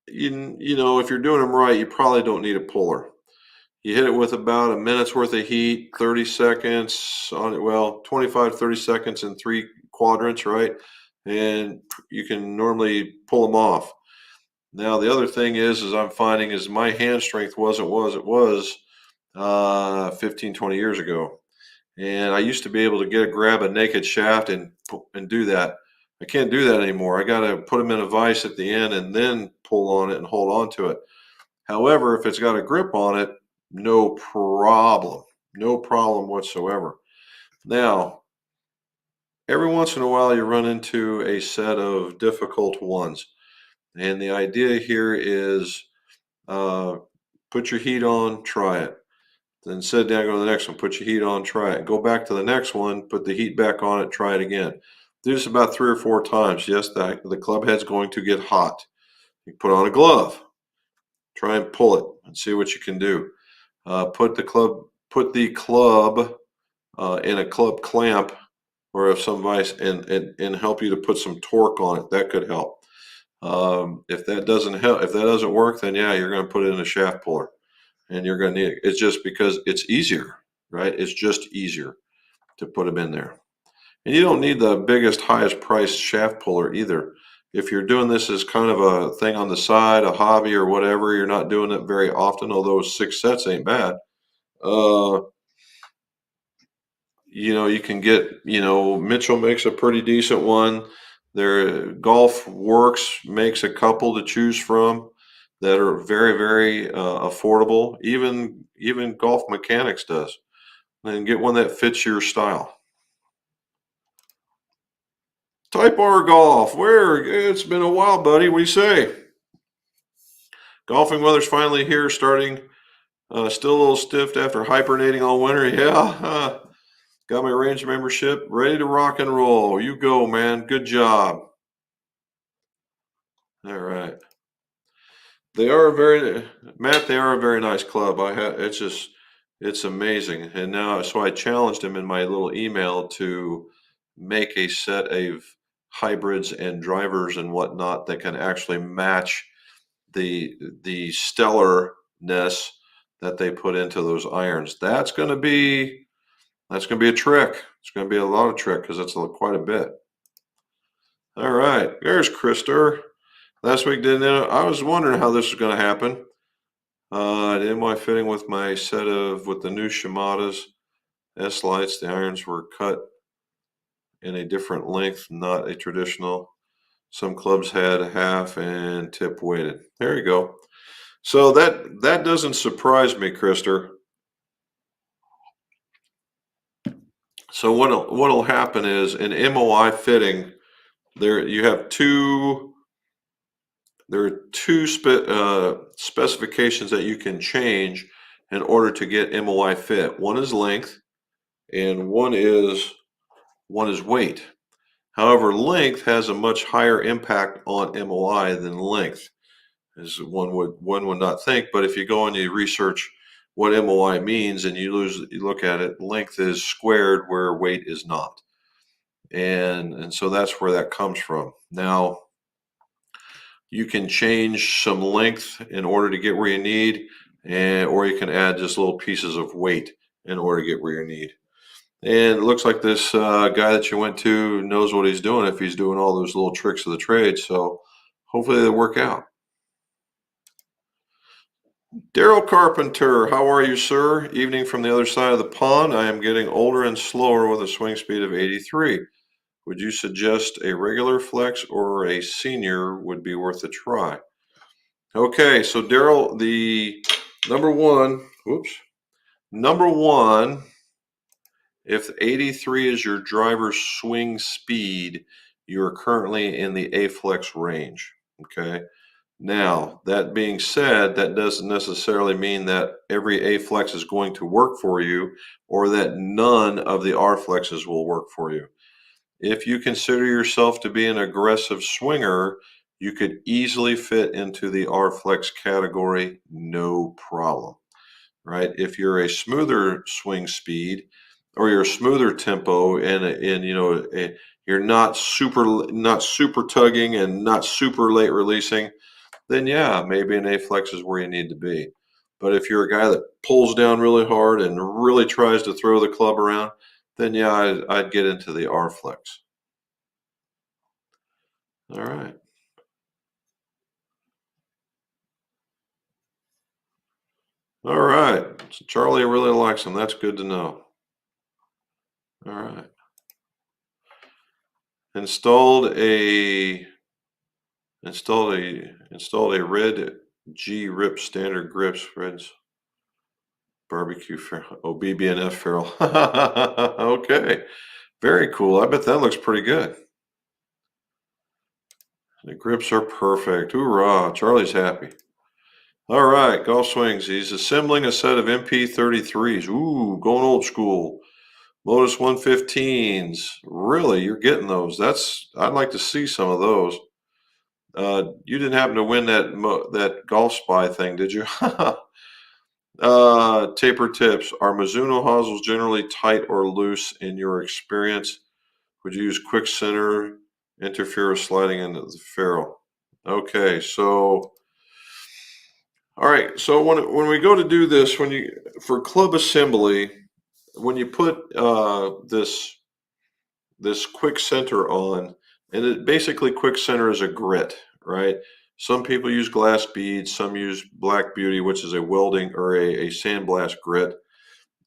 if you're doing them right, you probably don't need a puller. You hit it with about a minute's worth of heat, 30 seconds on it. Well, 25, 30 seconds in three quadrants, right? And you can normally pull them off. Now, the other thing is I'm finding is my hand strength wasn't what it was 15, 20 years ago. And I used to be able to grab a naked shaft and do that. I can't do that anymore. I got to put them in a vise at the end and then pull on it and hold on to it. However, if it's got a grip on it, no problem. No problem whatsoever. Now, every once in a while, you run into a set of difficult ones. And the idea here is put your heat on, try it. Then sit down, go to the next one, put your heat on, try it. Go back to the next one, put the heat back on it, try it again. Do this about 3 or 4 times. Yes, the club head's going to get hot. You put on a glove, try and pull it and see what you can do. Put the club in a club clamp or if some vise and help you to put some torque on it. That could help. If that doesn't help, if that doesn't work, then yeah, you're going to put it in a shaft puller, and you're going to need it. It's just because it's easier, right? It's just easier to put them in there. And you don't need the biggest, highest priced shaft puller either. If you're doing this as kind of a thing on the side, a hobby or whatever, you're not doing it very often, although 6 sets ain't bad. Uh, you can get, Mitchell makes a pretty decent one. Their Golf Works makes a couple to choose from that are very, very affordable. Even Golf Mechanics does. And get one that fits your style. Type R Golf, where? It's been a while, buddy. What do you say? Golfing weather's finally here, starting. Still a little stiff after hibernating all winter. Yeah, got my range membership, ready to rock and roll. You go, man. Good job. All right. They are a very, Matt. They are a very nice club. It's amazing. And now, so I challenged him in my little email to make a set of hybrids and drivers and whatnot that can actually match the stellarness that they put into those irons. That's going to be a trick. It's going to be a lot of trick because it's quite a bit. All right, there's Krister. Last week didn't know. I was wondering how this was going to happen. In my fitting with my set of with the new Shimada's S lights, the irons were cut in a different length, not a traditional. Some clubs had half and tip weighted. There you go. So that doesn't surprise me, Krister. So what'll happen is in MOI fitting, there are two specifications that you can change in order to get MOI fit. One is length, and one is weight. However, length has a much higher impact on MOI than length, as one would not think. But if you go and you research what MOI means and you look at it, length is squared where weight is not. And so that's where that comes from. Now, you can change some length in order to get where you need, or you can add just little pieces of weight in order to get where you need. And it looks like this guy that you went to knows what he's doing if he's doing all those little tricks of the trade. So hopefully they work out. Daryl Carpenter, how are you, sir? Evening from the other side of the pond. I am getting older and slower with a swing speed of 83. Would you suggest a regular flex or a senior would be worth a try? Okay, so Daryl, the number one, if 83 is your driver's swing speed, you're currently in the A flex range. Okay. Now, that being said, that doesn't necessarily mean that every A flex is going to work for you or that none of the R flexes will work for you. If you consider yourself to be an aggressive swinger, you could easily fit into the R flex category, no problem, right? If you're a smoother swing speed or you're a smoother tempo and you're not super tugging and not super late releasing, then yeah, maybe an A flex is where you need to be. But if you're a guy that pulls down really hard and really tries to throw the club around, then yeah, I'd get into the R flex. All right. All right. So Charlie really likes them. That's good to know. All right. Installed a red G Rip standard grips, Red's barbecue ferrule. Oh, BB&F ferrule. Okay. Very cool. I bet that looks pretty good. The grips are perfect. Hoorah. Charlie's happy. All right. Golf swings. He's assembling a set of MP33s. Ooh, going old school. Lotus 115s. Really? You're getting those. I'd like to see some of those. You didn't happen to win that Golf Spy thing, did you? Taper tips. Are Mizuno hosels generally tight or loose in your experience? Would you use quick center interfere with sliding into the ferrule? Okay, so all right. So when we go to do this, when you for club assembly, when you put this quick center on, and it basically quick center is a grit, right? Some people use glass beads, some use Black Beauty, which is a welding or a sandblast grit.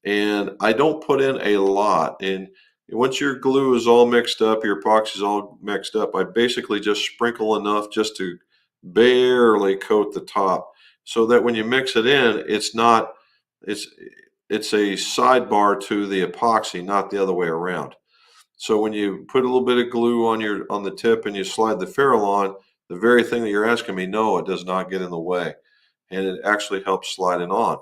And I don't put in a lot. And once your glue is all mixed up, your epoxy is all mixed up, I basically just sprinkle enough just to barely coat the top, so that when you mix it in, it's it's a sidebar to the epoxy, not the other way around. So when you put a little bit of glue on the tip and you slide the ferrule on, the very thing that you're asking me, no, it does not get in the way, and it actually helps slide it on.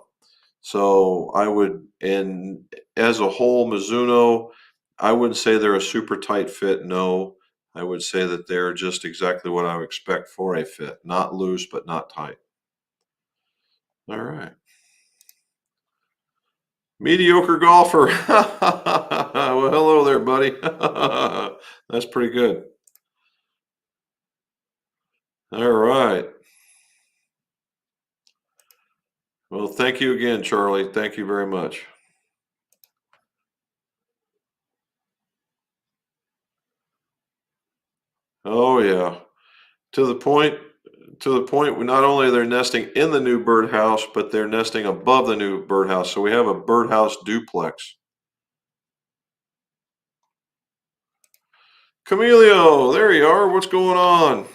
So I would, and as a whole, Mizuno, I wouldn't say they're a super tight fit. No, I would say that they're just exactly what I would expect for a fit, not loose but not tight. All right. Mediocre golfer. Well, hello there, buddy. That's pretty good. All right. Well, thank you again, Charlie. Thank you very much. Oh yeah. To the point to the point where not only they're nesting in the new birdhouse, but they're nesting above the new birdhouse. So we have a birdhouse duplex. Camilio, there you are. What's going on?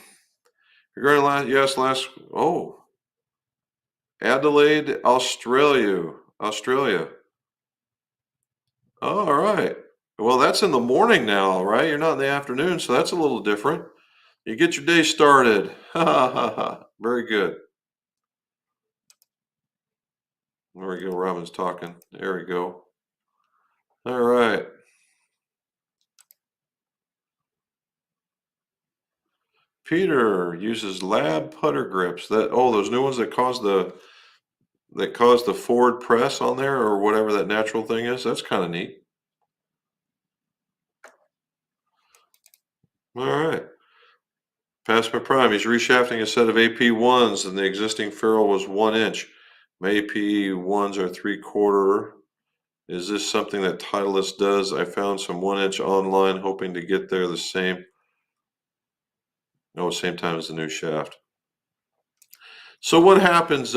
You're going to last. Oh, Adelaide, Australia. Oh, all right. Well, that's in the morning now, right? You're not in the afternoon, so that's a little different. You get your day started. Ha ha ha ha. Very good. There we go. Robin's talking. There we go. All right. Peter uses lab putter grips. Those new ones that cause the forward press on there or whatever that natural thing is. That's kind of neat. All right. Past my prime. He's reshafting a set of AP1s, and the existing ferrule was 1 inch. My AP1s are 3/4. Is this something that Titleist does? I found some 1 inch online, hoping to get there the same. No, same time as the new shaft. So what happens?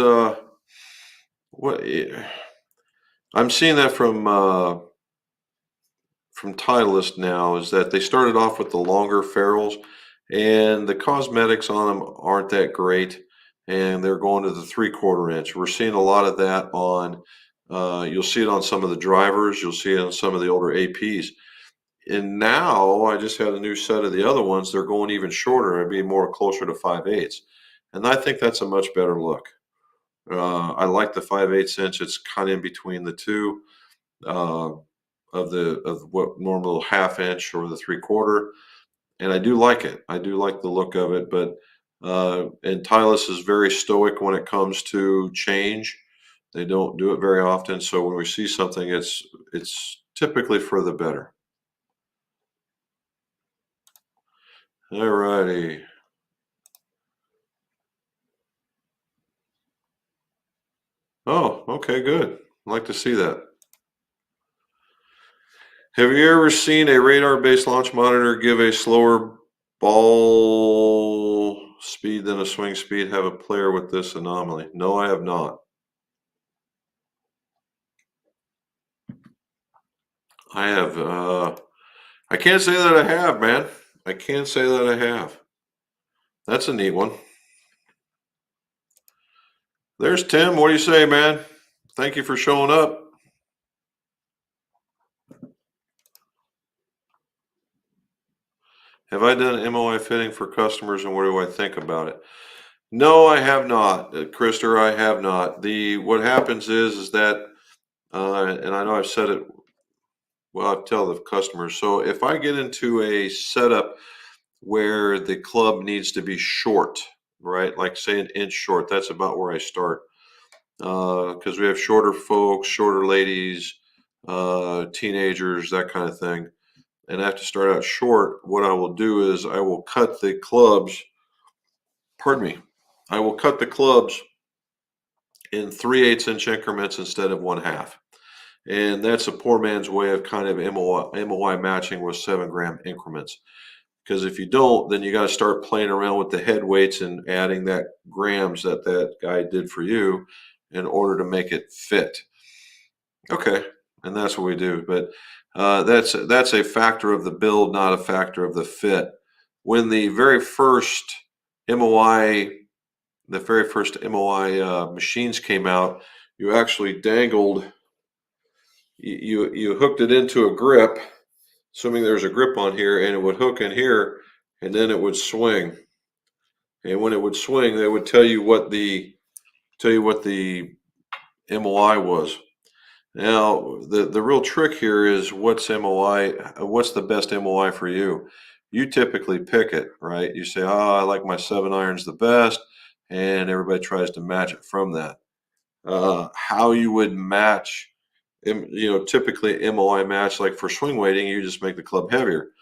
What I'm seeing that from Titleist now is that they started off with the longer ferrules, and the cosmetics on them aren't that great, and they're going to the 3/4 inch. We're seeing a lot of that on. You'll see it on some of the drivers. You'll see it on some of the older APs. And now I just had a new set of the other ones. They're going even shorter. It'd be more closer to 5/8, and I think that's a much better look. I like the 5/8 inch. It's kind of in between the two. Uh, of what normal 1/2 inch or the 3/4, and I do like it. I do like the look of it, but and Tylus is very stoic when it comes to change. They don't do it very often, so when we see something, it's typically for the better. All righty. Oh, okay, good. I'd like to see that. Have you ever seen a radar-based launch monitor give a slower ball speed than a swing speed? Have a player with this anomaly? No, I have not. I have. I can't say that I have, man. I can't say that I have. That's a neat one. There's Tim. What do you say, man? Thank you for showing up. Have I done MOI fitting for customers, and what do I think about it? No, I have not, Krister. I have not. The what happens is that, and I know I've said it. Well, I tell the customers. So if I get into a setup where the club needs to be short, right? Like say 1 inch short, that's about where I start. Because we have shorter folks, shorter ladies, teenagers, that kind of thing. and I have to start out short, what I will do is I will cut the clubs, pardon me, I will cut the clubs in 3/8 inch increments instead of 1/2. And that's a poor man's way of kind of MOI matching with 7 gram increments. Because if you don't, then you got to start playing around with the head weights and adding that grams that that guy did for you in order to make it fit. Okay, and that's what we do. But that's a factor of the build, not a factor of the fit. When the very first MOI, machines came out, you actually dangled, you hooked it into a grip, assuming there's a grip on here, and it would hook in here, and then it would swing. And when it would swing, they would tell you what the MOI was. Now, the real trick here is what's MOI, what's the best MOI for you? You typically pick it, right? You say, oh, I like my 7 irons the best, and everybody tries to match it from that. How you would match, typically MOI match, like for swing weighting, you just make the club heavier.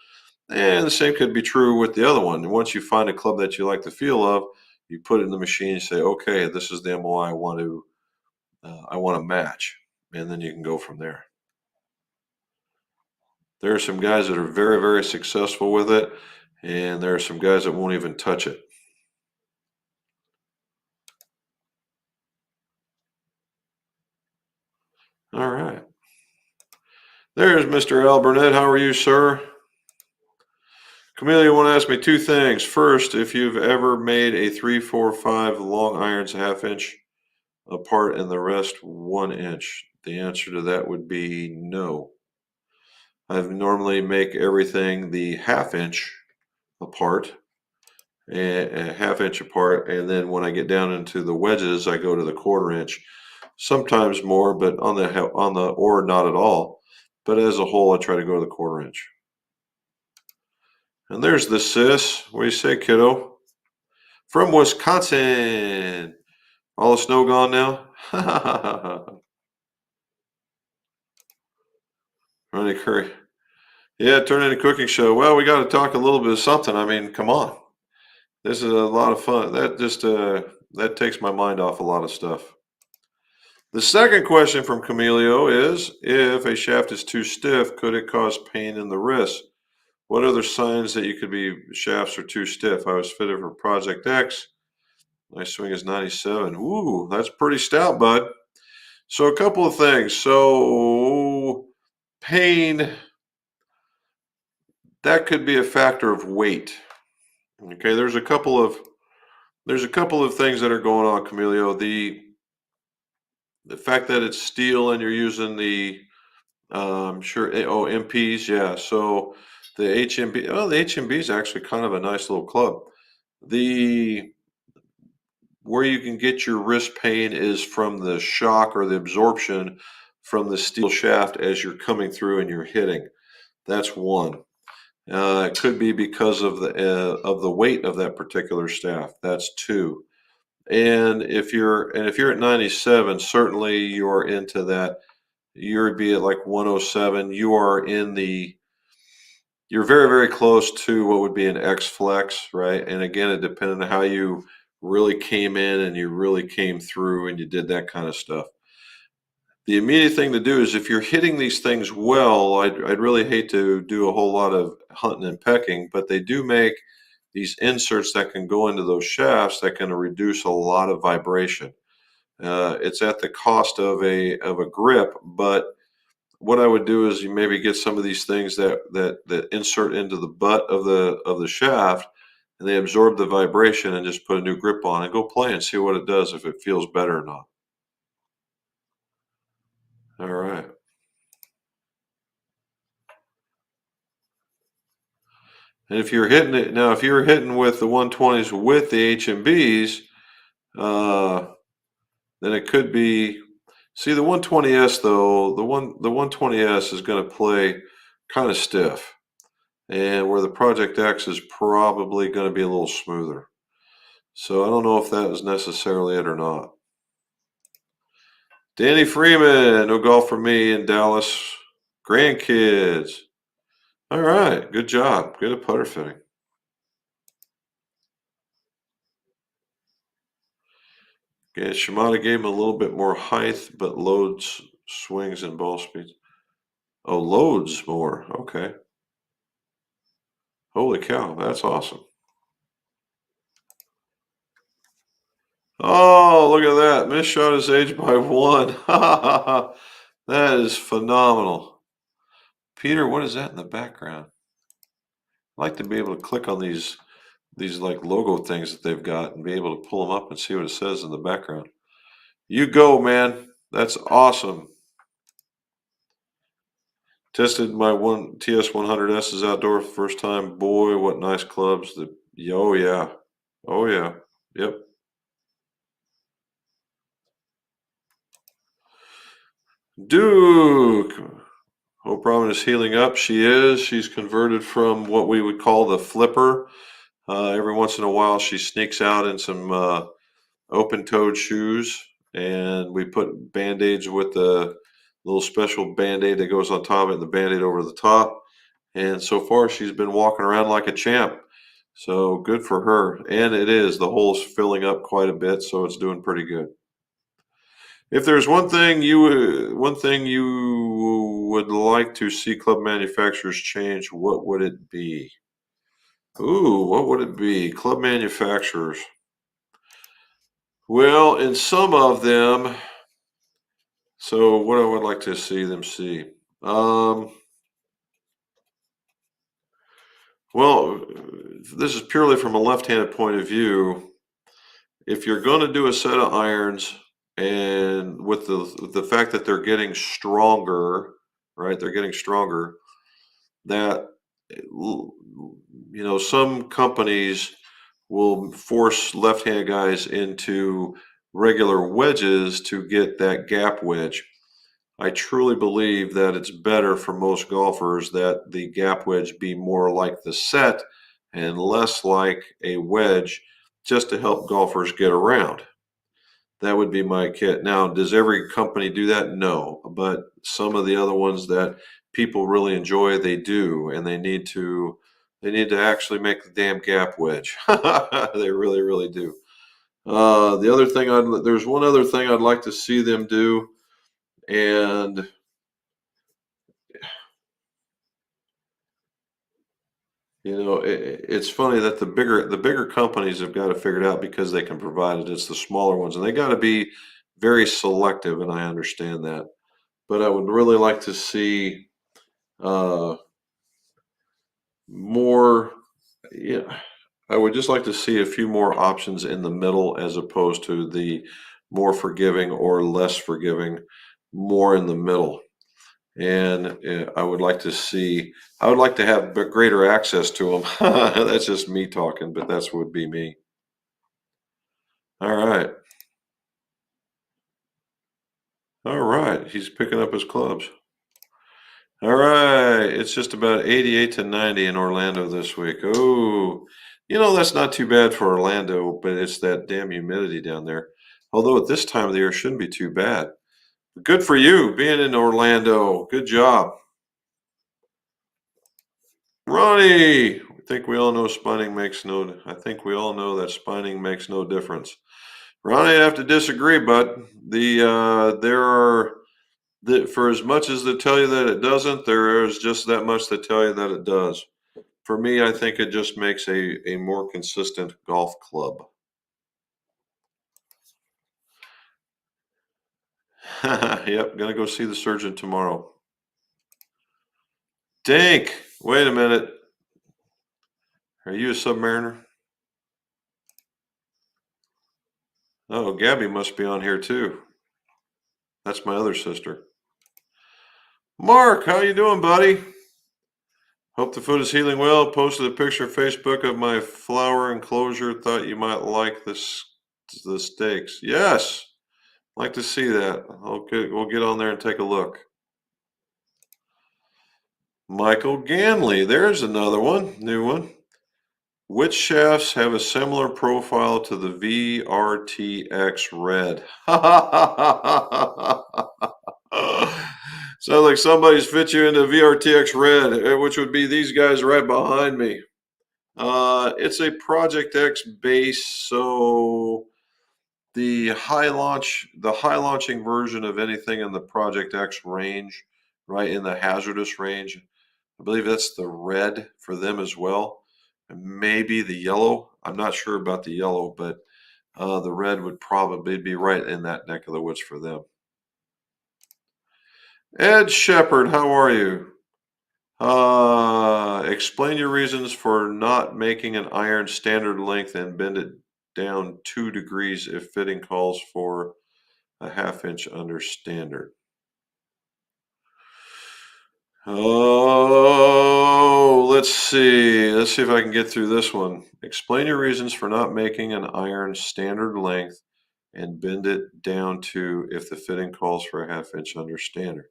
And the same could be true with the other one. Once you find a club that you like the feel of, you put it in the machine, you say, okay, this is the MOI I want to match, and then you can go from there. There are some guys that are very, very successful with it, and there are some guys that won't even touch it. All right. There's Mr. Al Burnett. How are you, sir? Camellia want to ask me 2 things. First, if you've ever made a 3, 4, 5 long irons 1/2 inch apart and the rest 1 inch. The answer to that would be no. I normally make everything the 1/2 inch apart, and a 1/2 inch apart, and then when I get down into the wedges, I go to the 1/4 inch. Sometimes more, but on the or not at all. But as a whole, I try to go to the 1/4 inch. And there's the sis. What do you say, kiddo? From Wisconsin. All the snow gone now? Ronnie Curry. Yeah, turn into a cooking show. Well, we got to talk a little bit of something. I mean, come on. This is a lot of fun. That takes my mind off a lot of stuff. The second question from Camilio is, if a shaft is too stiff, could it cause pain in the wrist? What other signs that shafts are too stiff? I was fitted for Project X. My swing is 97. Ooh, that's pretty stout, bud. So a couple of things. So pain, that could be a factor of weight. Okay, there's a couple of things that are going on, Camilio. The fact that it's steel and you're using the MPs, yeah. So the HMB, the HMB is actually kind of a nice little club. Where you can get your wrist pain is from the shock or the absorption from the steel shaft as you're coming through and you're hitting. That's one. It could be because of the weight of that particular staff. That's two. And if you're at 97, certainly you're into that. You'd be at like 107. You're very, very close to what would be an X flex, right? And again, it depended on how you really came in and you really came through and you did that kind of stuff. The immediate thing to do is, if you're hitting these things well, I'd really hate to do a whole lot of hunting and pecking, but they do make these inserts that can go into those shafts that can reduce a lot of vibration. It's at the cost of a grip, but what I would do is you maybe get some of these things that insert into the butt of the shaft, and they absorb the vibration, and just put a new grip on and go play and see what it does, if it feels better or not. All right. And if you're hitting it now, if you're hitting with the 120s with the HMBs, then it could be. See, the 120S though, the 120S is going to play kind of stiff, and where the Project X is probably going to be a little smoother. So I don't know if that is necessarily it or not. Danny Freeman, no golf for me in Dallas. Grandkids. All right. Good job. Good at putter fitting. Okay, Shimada gave him a little bit more height, but loads, swings, and ball speeds. Oh, loads more. Okay. Holy cow, that's awesome. Oh, look at that. Misshot his age by one. That is phenomenal. Peter, what is that in the background? I'd like to be able to click on these like logo things that they've got and be able to pull them up and see what it says in the background. You go, man. That's awesome. Tested my one TS100S's outdoor for the first time. Boy, what nice clubs. Oh yeah. Oh yeah. Yep. Duke. Hope Robin is healing up. She is. She's converted from what we would call the flipper. Every once in a while, she sneaks out in some open-toed shoes, and we put band-aids with the little special band-aid that goes on top of it and the band-aid over the top. And so far, she's been walking around like a champ. So good for her. And it is. The hole's filling up quite a bit, so it's doing pretty good. If there's one thing you would like to see club manufacturers change, what would it be? Ooh, what would it be? Club manufacturers. Well, in some of them, so what I would like to see them see. Um, well, this is purely from a left-handed point of view. If you're going to do a set of irons, and with the fact that they're getting stronger, right? They're getting stronger. That some companies will force left-hand guys into regular wedges to get that gap wedge. I truly believe that it's better for most golfers that the gap wedge be more like the set and less like a wedge, just to help golfers get around. That would be my kit. Now, does every company do that? No, but some of the other ones that people really enjoy, they do, and they need to actually make the damn gap wedge. They really, really do. There's one other thing I'd like to see them do, and it's funny that the bigger companies have got it figured out because they can provide it. It's the smaller ones, and they got to be very selective, and I understand that. But I would really like to see uh, more. Yeah, I would just like to see a few more options in the middle as opposed to the more forgiving or less forgiving, more in the middle. And I would like to have greater access to them. That's just me talking, but that's would be me. All right. All right. He's picking up his clubs. All right. It's just about 88 to 90 in Orlando this week. Oh, that's not too bad for Orlando, but it's that damn humidity down there. Although at this time of the year, it shouldn't be too bad. Good for you being in Orlando. Good job. Ronnie, I think we all know that spining makes no difference. Ronnie, I have to disagree, but for as much as they tell you that it doesn't, there is just that much that tell you that it does. For me, I think it just makes a more consistent golf club. Yep, gonna go see the surgeon tomorrow. Dink, wait a minute. Are you a Submariner? Oh, Gabby must be on here too. That's my other sister. Mark, how you doing, buddy? Hope the foot is healing well. Posted a picture of Facebook of my flower enclosure. Thought you might like the steaks. Yes, like to see that. Okay, we'll get on there and take a look. Michael Ganley, there's another one, new one. Which shafts have a similar profile to the VRTX Red? So Sounds like somebody's fit you into VRTX Red, which would be these guys right behind me. It's a Project X base, so the high launching version of anything in the Project X range, right in the hazardous range. I believe that's the red for them as well, and maybe the yellow. I'm not sure about the yellow, but the red would probably be right in that neck of the woods for them. Ed Shepard, how are you? Explain your reasons for not making an iron standard length and bend it down 2 degrees if fitting calls for a ½ inch under standard. Oh, let's see. Let's see if I can get through this one. Explain your reasons for not making an iron standard length and bend it down to if the fitting calls for a ½ inch under standard.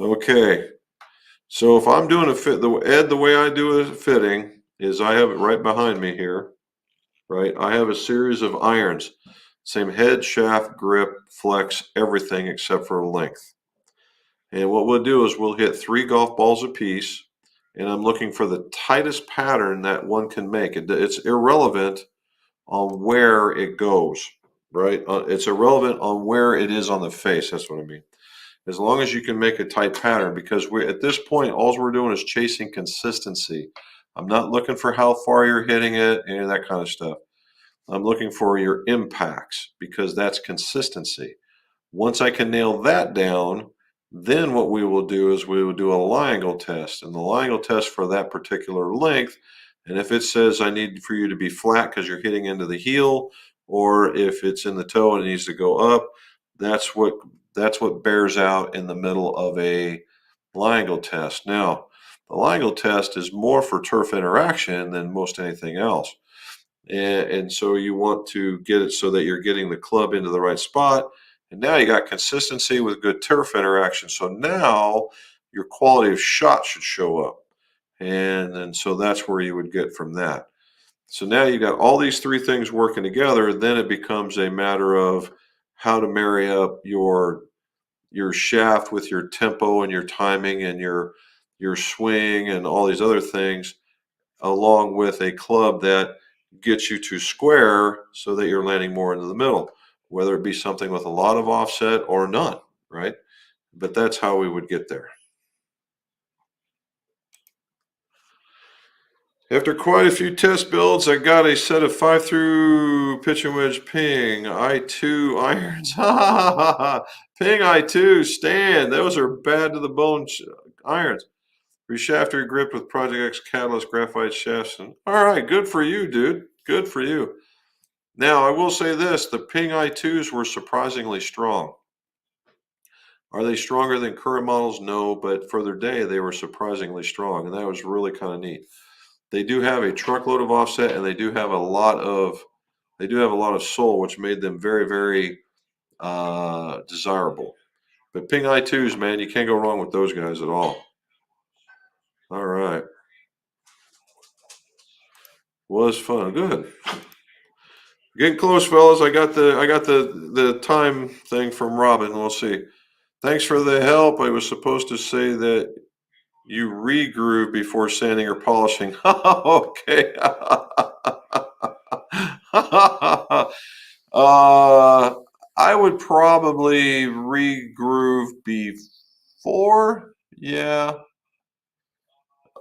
Okay. So if I'm doing a fit, the way I do a fitting is I have it right behind me here, right? I have a series of irons, same head, shaft, grip, flex, everything except for length. And what we'll do is we'll hit 3 golf balls apiece, and I'm looking for the tightest pattern that one can make. It's irrelevant on where it goes, right? It's irrelevant on where it is on the face. That's what I mean. As long as you can make a tight pattern, because we at this point, all we're doing is chasing consistency. I'm not looking for how far you're hitting it and that kind of stuff. I'm looking for your impacts because that's consistency. Once I can nail that down, then what we will do is we will do a lie angle test. And the lie angle test for that particular length, and if it says I need for you to be flat because you're hitting into the heel, or if it's in the toe and it needs to go up, that's what bears out in the middle of a lie angle test. Now, the lie angle test is more for turf interaction than most anything else. And so you want to get it so that you're getting the club into the right spot. And now you got consistency with good turf interaction. So now your quality of shot should show up. And so that's where you would get from that. So now you got all these 3 things working together. Then it becomes a matter of how to marry up your shaft with your tempo and your timing and your swing and all these other things, along with a club that gets you to square so that you're landing more into the middle, whether it be something with a lot of offset or none, right? But that's how we would get there. After quite a few test builds, I got a set of 5-through pitch and wedge ping I2 irons. Ping I2 stand. Those are bad to the bone irons. Reshafter grip with Project X catalyst graphite shafts. All right, good for you, dude. Good for you. Now, I will say this, the Ping I2s were surprisingly strong. Are they stronger than current models? No, but for their day, they were surprisingly strong, and that was really kind of neat. They do have a truckload of offset, and they do have a lot of sole, which made them very, very desirable. But Ping I2s, man, you can't go wrong with those guys at all. All right. Was fun. Good. Getting close, fellas. I got the time thing from Robin. We'll see. Thanks for the help. I was supposed to say that you re-groove before sanding or polishing. Okay. I would probably re-groove before. Yeah,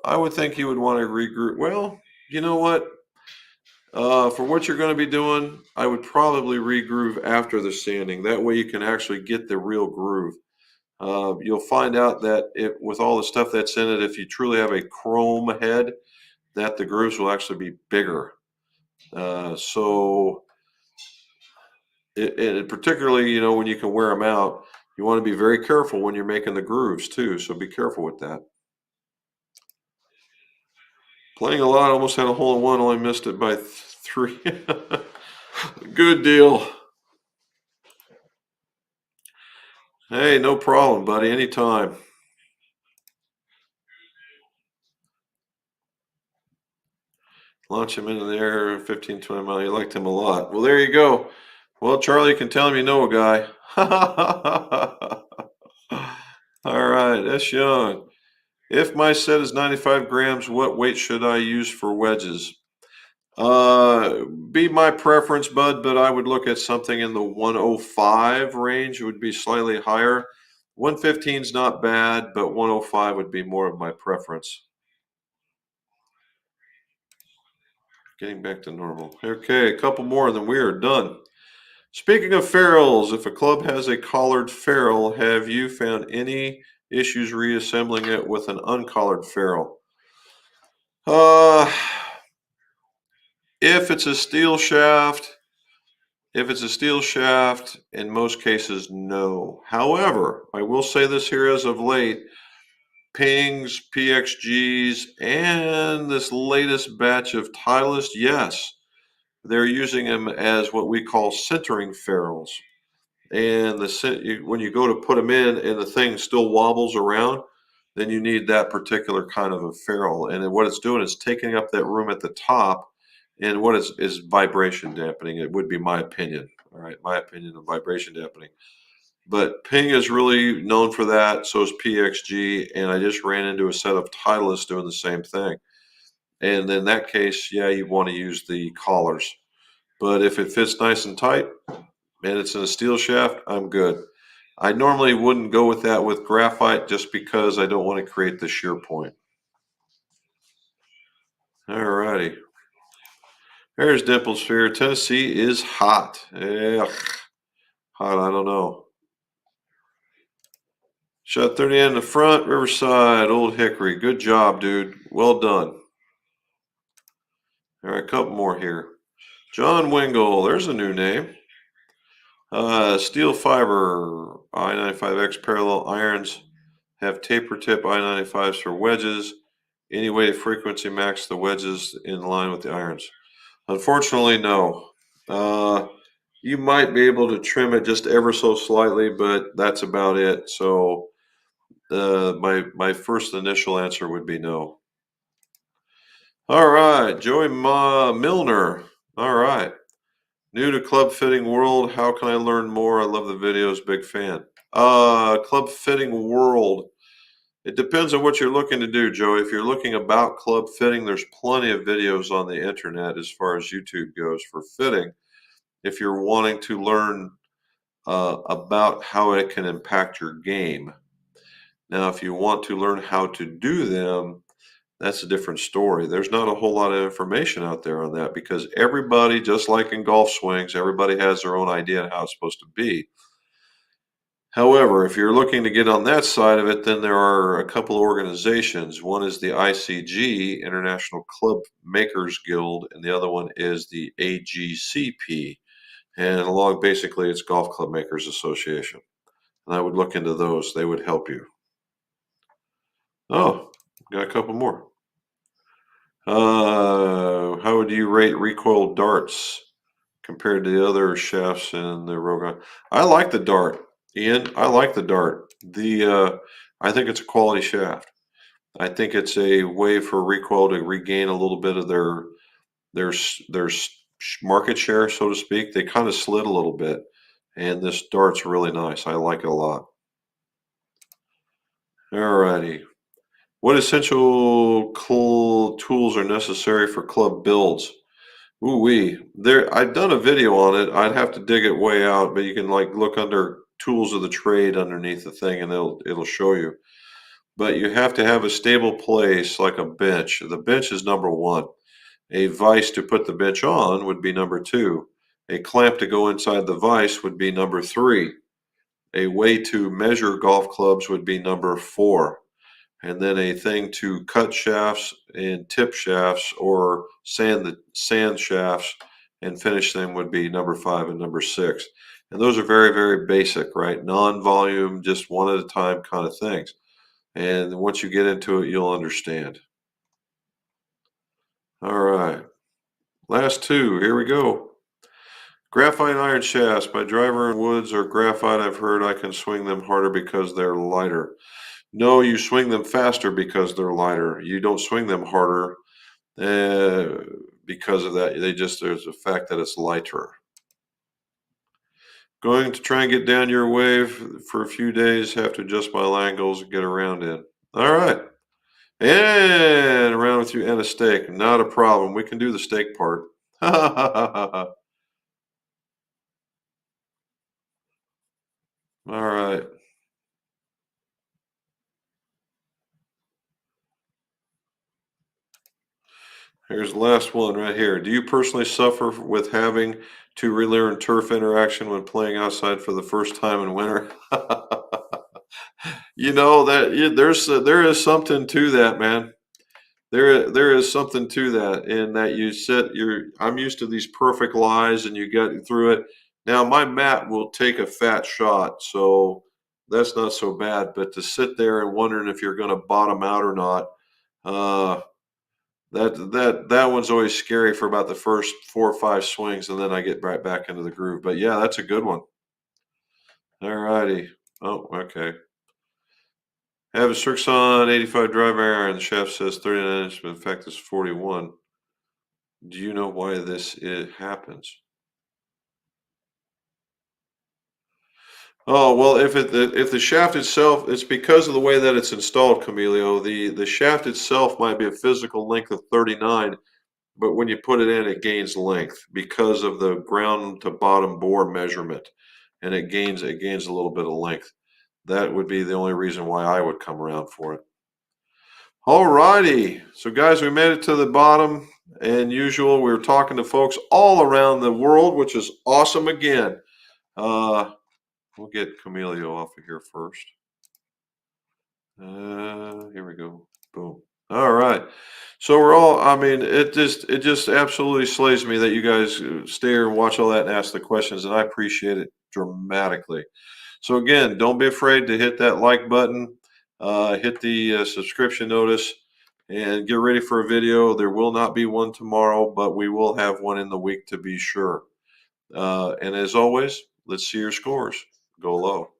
I would think you would want to re-groove. Well, you know what? For what you're going to be doing, I would probably re-groove after the sanding. That way you can actually get the real groove. You'll find out that with all the stuff that's in it, if you truly have a chrome head, that the grooves will actually be bigger. So particularly, when you can wear them out, you want to be very careful when you're making the grooves too. So be careful with that. Playing a lot, almost had a hole in one, only missed it by 3. Good deal. Hey, no problem, buddy. Anytime. Launch him into the air 15, 20 miles. You liked him a lot. Well, there you go. Well, Charlie, you can tell him you know a guy. All right. S. Young. If my set is 95 grams, what weight should I use for wedges? Be my preference, bud, but I would look at something in the 105 range. It would be slightly higher. 115 is not bad, but 105 would be more of my preference. Getting back to normal. Okay, a couple more, and then we are done. Speaking of ferrules, if a club has a collared ferrule, have you found any issues reassembling it with an uncollared ferrule? Uh, if it's a steel shaft, in most cases, no. However, I will say this here as of late, Pings, PXGs, and this latest batch of Titleist, yes, they're using them as what we call centering ferrules. And when you go to put them in and the thing still wobbles around, then you need that particular kind of a ferrule. And then what it's doing is taking up that room at the top, and what is vibration dampening. It would be my opinion. All right, my opinion of vibration dampening. But Ping is really known for that. So is PXG, and I just ran into a set of Titleists doing the same thing. And in that case, yeah, you want to use the collars. But if it fits nice and tight, and it's in a steel shaft, I'm good. I normally wouldn't go with that with graphite just because I don't want to create the shear point. All righty. There's Dimple Sphere. Tennessee is hot. Ugh. Hot, I don't know. Shot 30 in the front, Riverside, Old Hickory. Good job, dude. Well done. All right, a couple more here. John Wingle, there's a new name. Steel fiber I-95X parallel irons have taper tip I-95s for wedges. Any way to frequency max the wedges in line with the irons? Unfortunately, no. You might be able to trim it just ever so slightly, but that's about it. So my first initial answer would be no. All right, Joey Milner. All right. New to club fitting world. How can I learn more? I love the videos. Big fan. Club fitting world. It depends on what you're looking to do, Joey. If you're looking about club fitting, there's plenty of videos on the internet as far as YouTube goes for fitting. If you're wanting to learn about how it can impact your game. Now, if you want to learn how to do them, that's a different story. There's not a whole lot of information out there on that because everybody, just like in golf swings, everybody has their own idea of how it's supposed to be. However, if you're looking to get on that side of it, then there are a couple of organizations. One is the ICG, International Club Makers Guild, and the other one is the AGCP. And along basically it's Golf Club Makers Association. And I would look into those. They would help you. Oh, got a couple more. How would you rate recoil darts compared to the other shafts in the Rogan? I like the dart, Ian. I like the dart. I think it's a quality shaft. I think it's a way for recoil to regain a little bit of their market share, so to speak. They kind of slid a little bit, and this dart's really nice. I like it a lot. All righty. What essential tools are necessary for club builds? Ooh-wee. I've done a video on it. I'd have to dig it way out, but you can like look under tools of the trade underneath the thing and it'll show you. But you have to have a stable place like a bench. The bench is number one. A vise to put the bench on would be number two. A clamp to go inside the vise would be number three. A way to measure golf clubs would be number four. And then a thing to cut shafts and tip shafts or sand shafts and finish them would be number five and number six. And those are very, very basic, right? Non-volume, just one at a time kind of things. And once you get into it, you'll understand. All right. Last two. Here we go. Graphite iron shafts by Driver and Woods or graphite. I've heard I can swing them harder because they're lighter. No, you swing them faster because they're lighter. You don't swing them harder because of that. There's a fact that it's lighter. Going to try and get down your wave for a few days. Have to adjust my angles and get around in. All right. And around with you and a steak. Not a problem. We can do the steak part. All right. Here's the last one right here. Do you personally suffer with having to relearn turf interaction when playing outside for the first time in winter? You know that there is something to that, man. There is something to that in that you sit. I'm used to these perfect lies, and you get through it. Now my mat will take a fat shot, so that's not so bad. But to sit there and wondering if you're going to bottom out or not, uh, that one's always scary for about the first 4 or 5 swings, and then I get right back into the groove. But yeah, that's a good one. All righty. Oh, okay. Have a Srixon 85 drive iron. The shaft says 39 inches, but in fact it's 41. Do you know why it happens? Oh, well, if the shaft itself, it's because of the way that it's installed, Camilio. The shaft itself might be a physical length of 39, but when you put it in, it gains length because of the ground to bottom bore measurement, and it gains a little bit of length. That would be the only reason why I would come around for it. All righty. So, guys, we made it to the bottom. And usual, we were talking to folks all around the world, which is awesome again. We'll get Camilio off of here first. Here we go. Boom. All right. So we're all, I mean, it just absolutely slays me that you guys stay here and watch all that and ask the questions, and I appreciate it dramatically. So again, don't be afraid to hit that like button, hit the subscription notice, and get ready for a video. There will not be one tomorrow, but we will have one in the week to be sure. And as always, let's see your scores. Go low.